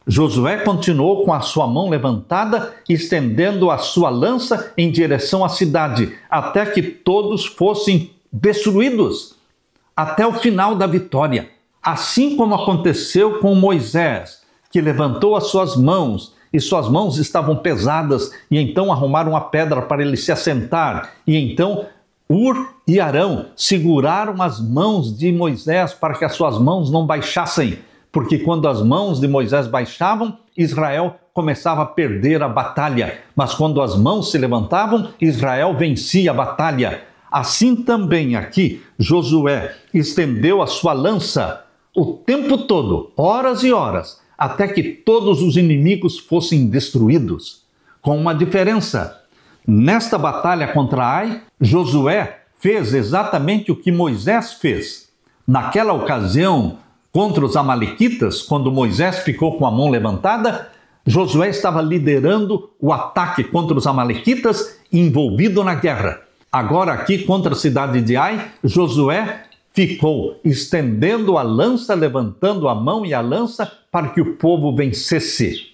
S1: Josué continuou com a sua mão levantada, estendendo a sua lança em direção à cidade, até que todos fossem destruídos, até o final da vitória. Assim como aconteceu com Moisés, que levantou as suas mãos, e suas mãos estavam pesadas, e então arrumaram a pedra para ele se assentar, e então Ur e Arão seguraram as mãos de Moisés para que as suas mãos não baixassem, porque quando as mãos de Moisés baixavam, Israel começava a perder a batalha, mas quando as mãos se levantavam, Israel vencia a batalha. Assim também aqui, Josué estendeu a sua lança o tempo todo, horas e horas, até que todos os inimigos fossem destruídos. Com uma diferença: nesta batalha contra Ai, Josué fez exatamente o que Moisés fez. Naquela ocasião, contra os amalequitas, quando Moisés ficou com a mão levantada, Josué estava liderando o ataque contra os amalequitas e envolvido na guerra. Agora aqui, contra a cidade de Ai, Josué ficou estendendo a lança, levantando a mão e a lança para que o povo vencesse.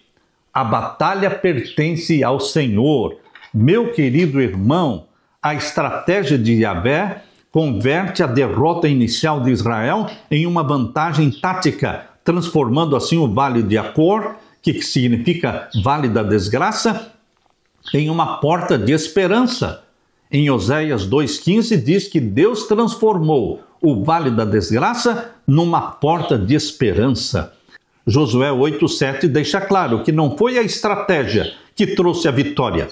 S1: A batalha pertence ao Senhor. Meu querido irmão, a estratégia de Yahvé converte a derrota inicial de Israel em uma vantagem tática, transformando assim o Vale de Acor, que significa Vale da Desgraça, em uma porta de esperança. Em Oséias 2,15 diz que Deus transformou o Vale da Desgraça numa porta de esperança. Josué 8,7 deixa claro que não foi a estratégia que trouxe a vitória,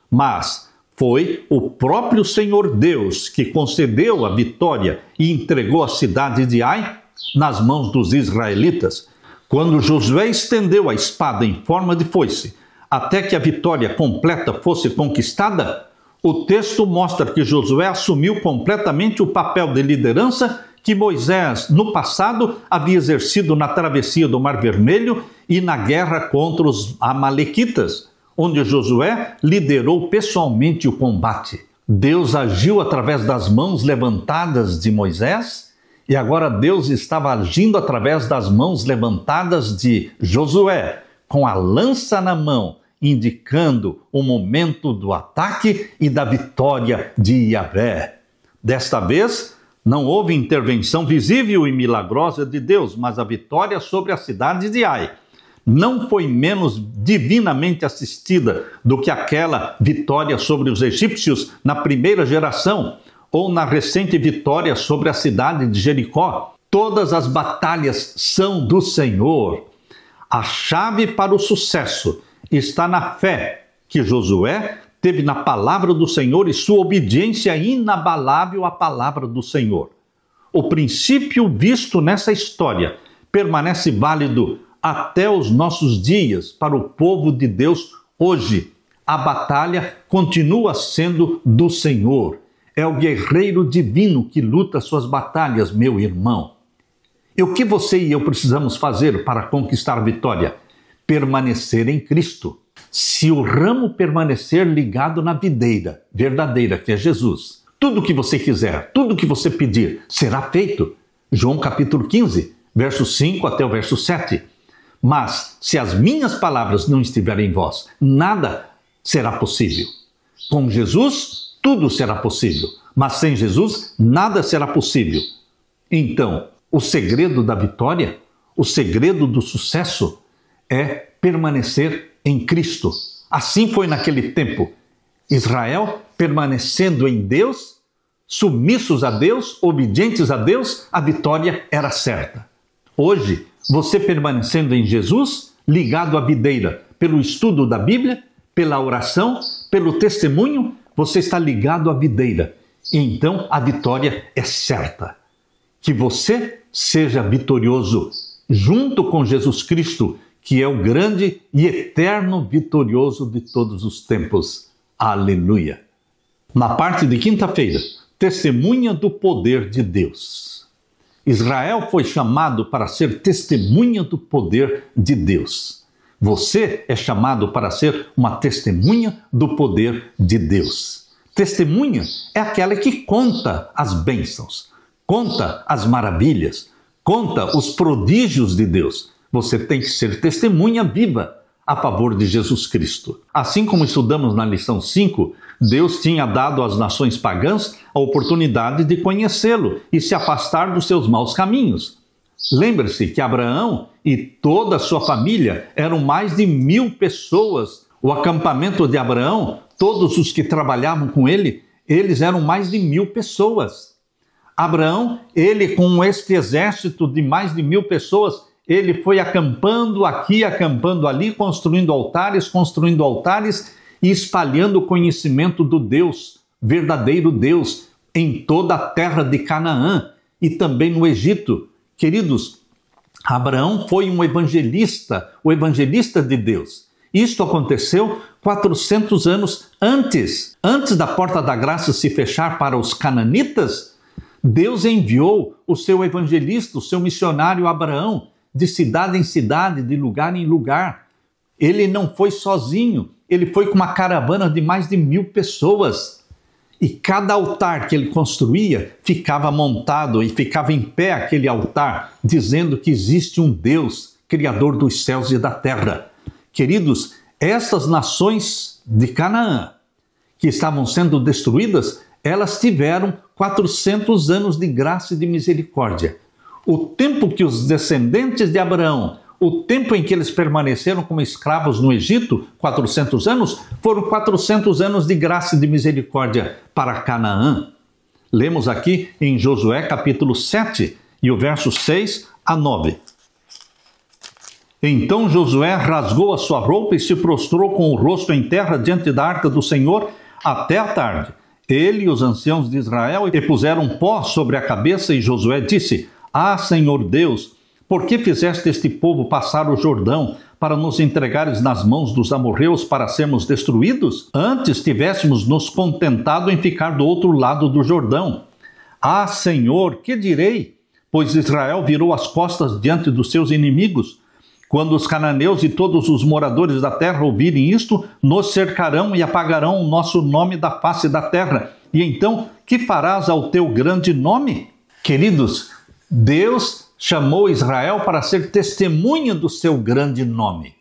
S1: mas foi o próprio Senhor Deus que concedeu a vitória e entregou a cidade de Ai nas mãos dos israelitas. Quando Josué estendeu a espada em forma de foice até que a vitória completa fosse conquistada, o texto mostra que Josué assumiu completamente o papel de liderança que Moisés, no passado, havia exercido na travessia do Mar Vermelho e na guerra contra os amalequitas. onde Josué liderou pessoalmente o combate. Deus agiu através das mãos levantadas de Moisés e agora Deus estava agindo através das mãos levantadas de Josué, com a lança na mão, indicando o momento do ataque e da vitória de Yahvé. Desta vez, não houve intervenção visível e milagrosa de Deus, mas a vitória sobre a cidade de Ai não foi menos divinamente assistida do que aquela vitória sobre os egípcios na primeira geração, ou na recente vitória sobre a cidade de Jericó. Todas as batalhas são do Senhor. A chave para o sucesso está na fé que Josué teve na palavra do Senhor e sua obediência inabalável à palavra do Senhor. O princípio visto nessa história permanece válido até os nossos dias para o povo de Deus hoje. A batalha continua sendo do Senhor. É o guerreiro divino que luta suas batalhas, meu irmão. E o que você e eu precisamos fazer para conquistar a vitória? Permanecer em Cristo. Se o ramo permanecer ligado na videira verdadeira, que é Jesus, tudo o que você quiser, tudo o que você pedir, será feito. João capítulo 15, verso 5 até o verso 7. Mas, se as minhas palavras não estiverem em vós, nada será possível. Com Jesus, tudo será possível. Mas sem Jesus, nada será possível. Então, o segredo da vitória, o segredo do sucesso é permanecer em Cristo. Assim foi naquele tempo. Israel permanecendo em Deus, submissos a Deus, obedientes a Deus, a vitória era certa. Hoje, você permanecendo em Jesus, ligado à videira, pelo estudo da Bíblia, pela oração, pelo testemunho, você está ligado à videira. E então a vitória é certa. Que você seja vitorioso junto com Jesus Cristo, que é o grande e eterno vitorioso de todos os tempos. Aleluia! Na parte de quinta-feira, testemunha do poder de Deus. Israel foi chamado para ser testemunha do poder de Deus. Você é chamado para ser uma testemunha do poder de Deus. Testemunha é aquela que conta as bênçãos, conta as maravilhas, conta os prodígios de Deus. Você tem que ser testemunha viva a favor de Jesus Cristo. Assim como estudamos na lição 5, Deus tinha dado às nações pagãs a oportunidade de conhecê-lo e se afastar dos seus maus caminhos. Lembre-se que Abraão e toda a sua família eram mais de 1000 pessoas. O acampamento de Abraão, todos os que trabalhavam com ele, eles eram mais de 1000 pessoas. Abraão, ele com este exército de mais de 1000 pessoas, ele foi acampando aqui, acampando ali, construindo altares e espalhando o conhecimento do Deus, verdadeiro Deus, em toda a terra de Canaã e também no Egito. Queridos, Abraão foi um evangelista, o evangelista de Deus. Isto aconteceu 400 anos antes da porta da graça se fechar para os cananitas. Deus enviou o seu evangelista, o seu missionário Abraão, de cidade em cidade, de lugar em lugar. Ele não foi sozinho, ele foi com uma caravana de mais de 1000 pessoas. E cada altar que ele construía ficava montado e ficava em pé aquele altar, dizendo que existe um Deus, Criador dos céus e da terra. Queridos, essas nações de Canaã, que estavam sendo destruídas, elas tiveram 400 anos de graça e de misericórdia. O tempo que os descendentes de Abraão, o tempo em que eles permaneceram como escravos no Egito, 400 anos, foram 400 anos de graça e de misericórdia para Canaã. Lemos aqui em Josué capítulo 7 e o verso 6 a 9. Então Josué rasgou a sua roupa e se prostrou com o rosto em terra diante da arca do Senhor até a tarde. Ele e os anciãos de Israel e puseram pó sobre a cabeça e Josué disse: Ah, Senhor Deus, por que fizeste este povo passar o Jordão para nos entregares nas mãos dos amorreus para sermos destruídos? Antes tivéssemos nos contentado em ficar do outro lado do Jordão. Ah, Senhor, que direi? Pois Israel virou as costas diante dos seus inimigos. Quando os cananeus e todos os moradores da terra ouvirem isto, nos cercarão e apagarão o nosso nome da face da terra. E então, que farás ao teu grande nome? Queridos, Deus chamou Israel para ser testemunha do seu grande nome.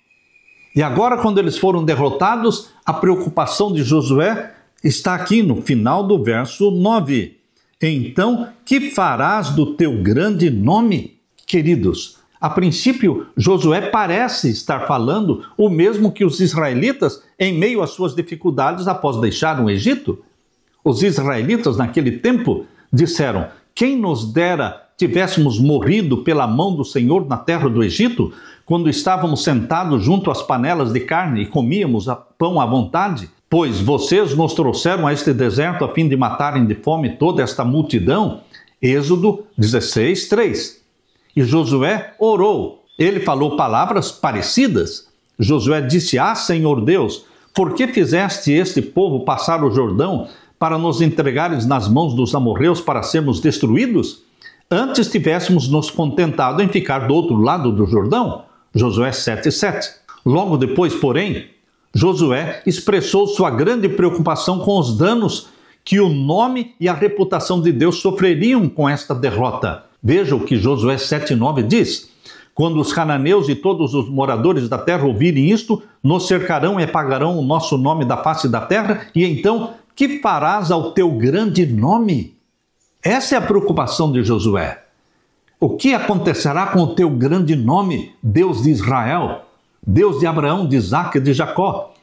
S1: E agora, quando eles foram derrotados, a preocupação de Josué está aqui no final do verso 9. Então, que farás do teu grande nome? Queridos, a princípio, Josué parece estar falando o mesmo que os israelitas em meio às suas dificuldades após deixar o Egito. Os israelitas, naquele tempo, disseram: quem nos dera tivéssemos morrido pela mão do Senhor na terra do Egito, quando estávamos sentados junto às panelas de carne e comíamos pão à vontade? Pois vocês nos trouxeram a este deserto a fim de matarem de fome toda esta multidão. Êxodo 16, 3. E Josué orou. Ele falou palavras parecidas. Josué disse: ah, Senhor Deus, por que fizeste este povo passar o Jordão para nos entregares nas mãos dos amorreus para sermos destruídos? Antes tivéssemos nos contentado em ficar do outro lado do Jordão. Josué 7:7. Logo depois, porém, Josué expressou sua grande preocupação com os danos que o nome e a reputação de Deus sofreriam com esta derrota. Veja o que Josué 7:9 diz: quando os cananeus e todos os moradores da terra ouvirem isto, nos cercarão e apagarão o nosso nome da face da terra, e então, que farás ao teu grande nome? Essa é a preocupação de Josué. O que acontecerá com o teu grande nome, Deus de Israel, Deus de Abraão, de Isaque e de Jacó?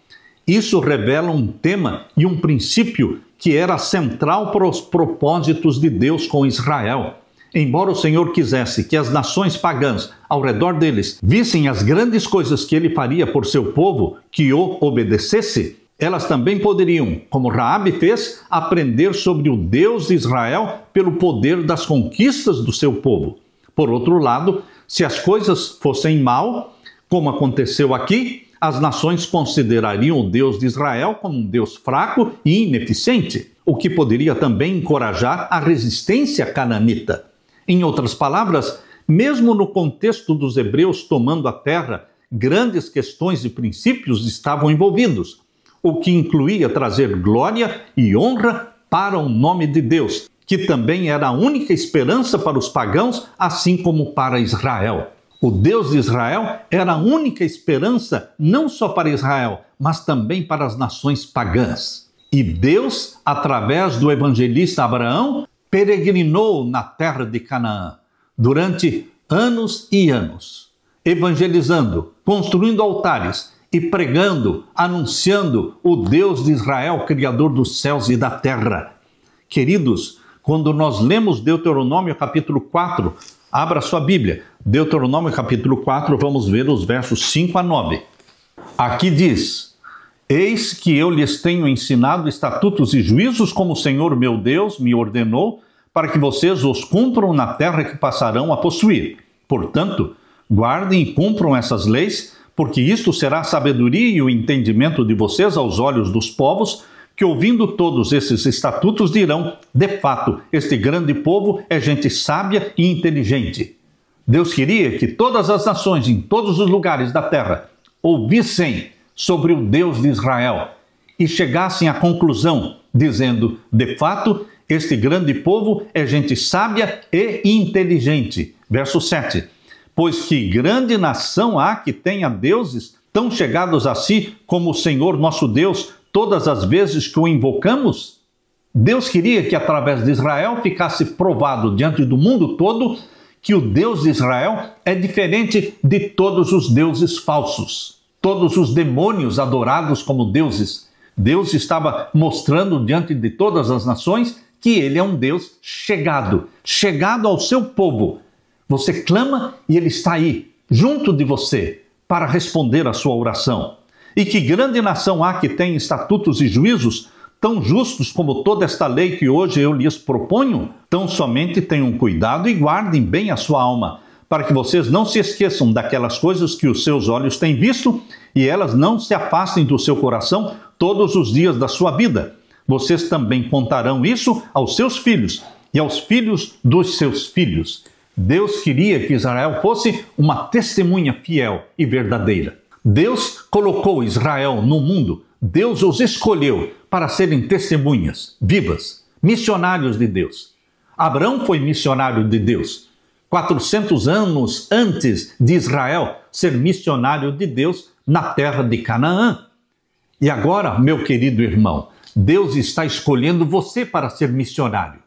S1: Isso revela um tema e um princípio que era central para os propósitos de Deus com Israel. Embora o Senhor quisesse que as nações pagãs ao redor deles vissem as grandes coisas que ele faria por seu povo, que o obedecesse, elas também poderiam, como Raabe fez, aprender sobre o Deus de Israel pelo poder das conquistas do seu povo. Por outro lado, se as coisas fossem mal, como aconteceu aqui, as nações considerariam o Deus de Israel como um Deus fraco e ineficiente, o que poderia também encorajar a resistência cananita. Em outras palavras, mesmo no contexto dos hebreus tomando a terra, grandes questões e princípios estavam envolvidos, o que incluía trazer glória e honra para o nome de Deus, que também era a única esperança para os pagãos, assim como para Israel. O Deus de Israel era a única esperança não só para Israel, mas também para as nações pagãs. E Deus, através do evangelista Abraão, peregrinou na terra de Canaã durante anos e anos, evangelizando, construindo altares e pregando, anunciando o Deus de Israel, Criador dos céus e da terra. Queridos, quando nós lemos Deuteronômio capítulo 4, abra sua Bíblia, Deuteronômio capítulo 4, vamos ver os versos 5 a 9. Aqui diz: eis que eu lhes tenho ensinado estatutos e juízos como o Senhor meu Deus me ordenou, para que vocês os cumpram na terra que passarão a possuir. Portanto, guardem e cumpram essas leis, porque isto será a sabedoria e o entendimento de vocês aos olhos dos povos, que ouvindo todos esses estatutos dirão: de fato, este grande povo é gente sábia e inteligente. Deus queria que todas as nações em todos os lugares da terra ouvissem sobre o Deus de Israel e chegassem à conclusão, dizendo: de fato, este grande povo é gente sábia e inteligente. Verso 7. Pois que grande nação há que tenha deuses tão chegados a si como o Senhor nosso Deus, todas as vezes que o invocamos? Deus queria que através de Israel ficasse provado diante do mundo todo que o Deus de Israel é diferente de todos os deuses falsos, todos os demônios adorados como deuses. Deus estava mostrando diante de todas as nações que ele é um Deus chegado ao seu povo. Você clama e ele está aí, junto de você, para responder a sua oração. E que grande nação há que tem estatutos e juízos tão justos como toda esta lei que hoje eu lhes proponho? Tão somente tenham cuidado e guardem bem a sua alma, para que vocês não se esqueçam daquelas coisas que os seus olhos têm visto e elas não se afastem do seu coração todos os dias da sua vida. Vocês também contarão isso aos seus filhos e aos filhos dos seus filhos. Deus queria que Israel fosse uma testemunha fiel e verdadeira. Deus colocou Israel no mundo. Deus os escolheu para serem testemunhas vivas, missionários de Deus. Abraão foi missionário de Deus. 400 anos antes de Israel ser missionário de Deus na terra de Canaã. E agora, meu querido irmão, Deus está escolhendo você para ser missionário.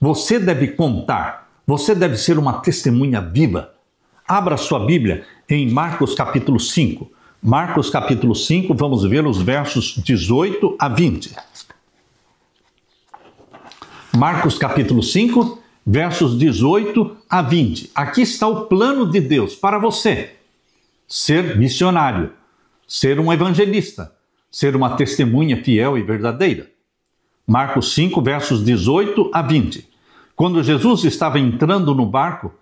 S1: Você deve contar, você deve ser uma testemunha viva. Abra sua Bíblia em Marcos capítulo 5. Marcos capítulo 5, vamos ver os versos 18 a 20. Marcos capítulo 5, versos 18 a 20. Aqui está o plano de Deus para você. Ser missionário, ser um evangelista, ser uma testemunha fiel e verdadeira. Marcos 5, versos 18 a 20. Quando Jesus estava entrando no barco,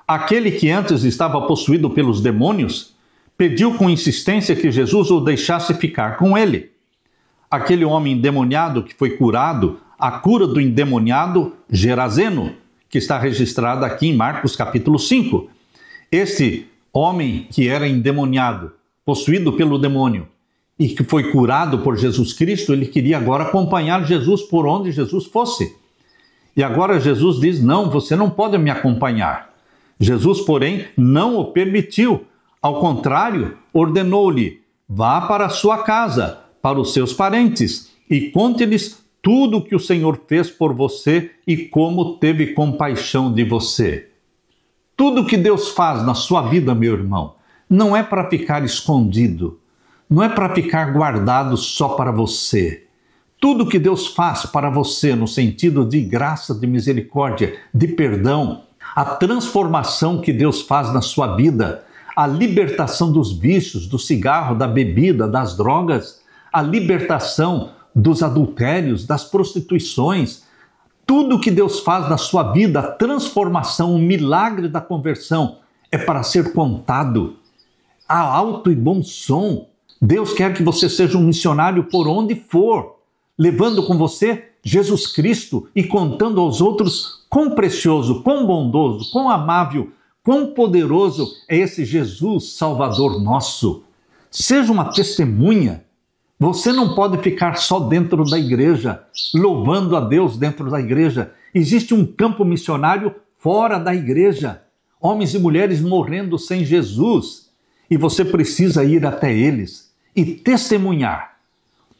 S1: aquele que antes estava possuído pelos demônios pediu com insistência que Jesus o deixasse ficar com ele. Aquele homem endemoniado que foi curado, a cura do endemoniado Gerazeno, que está registrada aqui em Marcos capítulo 5. Este homem que era endemoniado, possuído pelo demônio, e que foi curado por Jesus Cristo, ele queria agora acompanhar Jesus por onde Jesus fosse. E agora Jesus diz, não, você não pode me acompanhar. Jesus, porém, não o permitiu. Ao contrário, ordenou-lhe, vá para a sua casa, para os seus parentes, e conte-lhes tudo o que o Senhor fez por você e como teve compaixão de você. Tudo que Deus faz na sua vida, meu irmão, não é para ficar escondido, não é para ficar guardado só para você. Tudo que Deus faz para você no sentido de graça, de misericórdia, de perdão, a transformação que Deus faz na sua vida, a libertação dos vícios, do cigarro, da bebida, das drogas, a libertação dos adultérios, das prostituições, tudo que Deus faz na sua vida, a transformação, o milagre da conversão, é para ser contado a alto e bom som. Deus quer que você seja um missionário por onde for, levando com você Jesus Cristo e contando aos outros quão precioso, quão bondoso, quão amável, quão poderoso é esse Jesus Salvador nosso. Seja uma testemunha. Você não pode ficar só dentro da igreja, louvando a Deus dentro da igreja. Existe um campo missionário fora da igreja. Homens e mulheres morrendo sem Jesus. E você precisa ir até eles e testemunhar.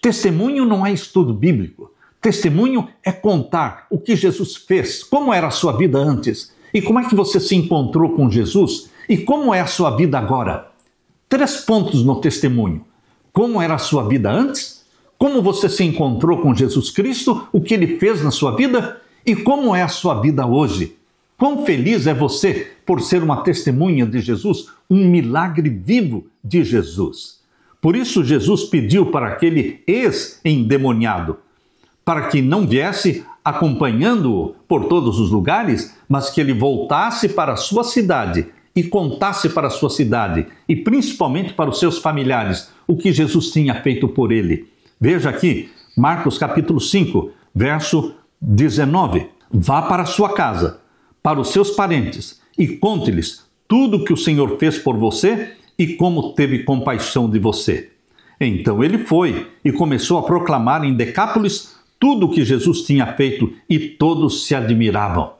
S1: Testemunho não é estudo bíblico. Testemunho é contar o que Jesus fez, como era a sua vida antes. E como é que você se encontrou com Jesus? E como é a sua vida agora? 3 pontos no testemunho. Como era a sua vida antes? Como você se encontrou com Jesus Cristo? O que ele fez na sua vida? E como é a sua vida hoje? Quão feliz é você por ser uma testemunha de Jesus, um milagre vivo de Jesus. Por isso Jesus pediu para aquele ex-endemoniado, para que não viesse acompanhando-o por todos os lugares, mas que ele voltasse para a sua cidade e contasse para a sua cidade e principalmente para os seus familiares o que Jesus tinha feito por ele. Veja aqui, Marcos capítulo 5, verso 19. Vá para a sua casa, para os seus parentes e conte-lhes tudo o que o Senhor fez por você e como teve compaixão de você. Então ele foi e começou a proclamar em Decápolis tudo o que Jesus tinha feito e todos se admiravam.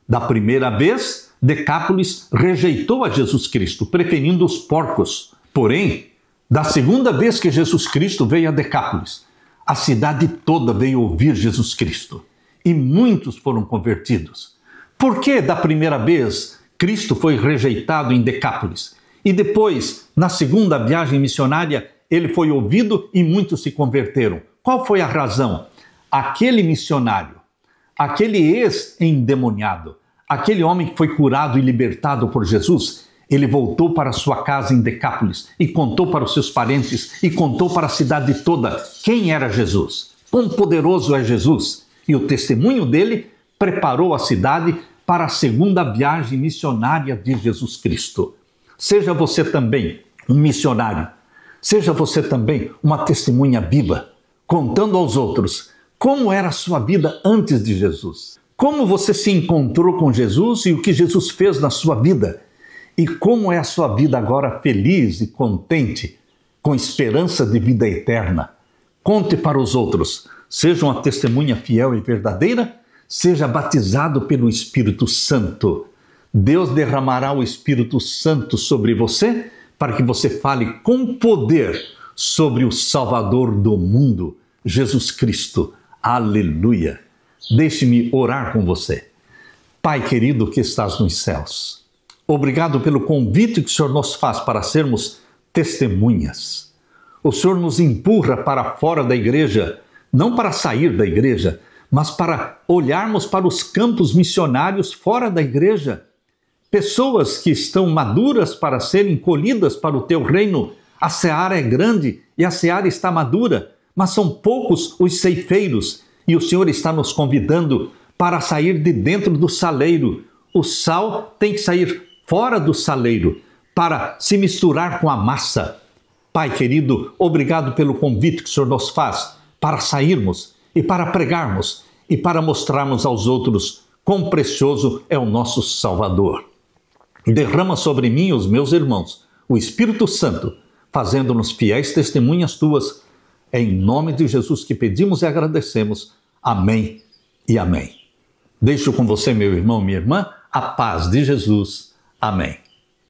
S1: Da primeira vez, Decápolis rejeitou a Jesus Cristo, preferindo os porcos. Porém, da segunda vez que Jesus Cristo veio a Decápolis, a cidade toda veio ouvir Jesus Cristo e muitos foram convertidos. Por que da primeira vez Cristo foi rejeitado em Decápolis e depois, na segunda viagem missionária, ele foi ouvido e muitos se converteram? Qual foi a razão? Aquele missionário, aquele ex-endemoniado, aquele homem que foi curado e libertado por Jesus, ele voltou para sua casa em Decápolis e contou para os seus parentes e contou para a cidade toda quem era Jesus, quão poderoso é Jesus. E o testemunho dele preparou a cidade para a segunda viagem missionária de Jesus Cristo. Seja você também um missionário, seja você também uma testemunha viva, contando aos outros como era a sua vida antes de Jesus. como você se encontrou com Jesus e o que Jesus fez na sua vida. E como é a sua vida agora feliz e contente, com esperança de vida eterna. Conte para os outros. Seja uma testemunha fiel e verdadeira, seja batizado pelo Espírito Santo. Deus derramará o Espírito Santo sobre você para que você fale com poder sobre o Salvador do mundo, Jesus Cristo. Aleluia! Deixe-me orar com você. Pai querido que estás nos céus, obrigado pelo convite que o Senhor nos faz para sermos testemunhas. O Senhor nos empurra para fora da igreja, não para sair da igreja, mas para olharmos para os campos missionários fora da igreja. Pessoas que estão maduras para serem colhidas para o teu reino. A seara é grande e a seara está madura, mas são poucos os ceifeiros e o Senhor está nos convidando para sair de dentro do saleiro. O sal tem que sair fora do saleiro para se misturar com a massa. Pai querido, obrigado pelo convite que o Senhor nos faz para sairmos e para pregarmos e para mostrarmos aos outros quão precioso é o nosso Salvador. Derrama sobre mim e os meus irmãos o Espírito Santo, fazendo-nos fiéis testemunhas tuas. É em nome de Jesus que pedimos e agradecemos. Amém e amém. Deixo com você, meu irmão, minha irmã, a paz de Jesus. Amém.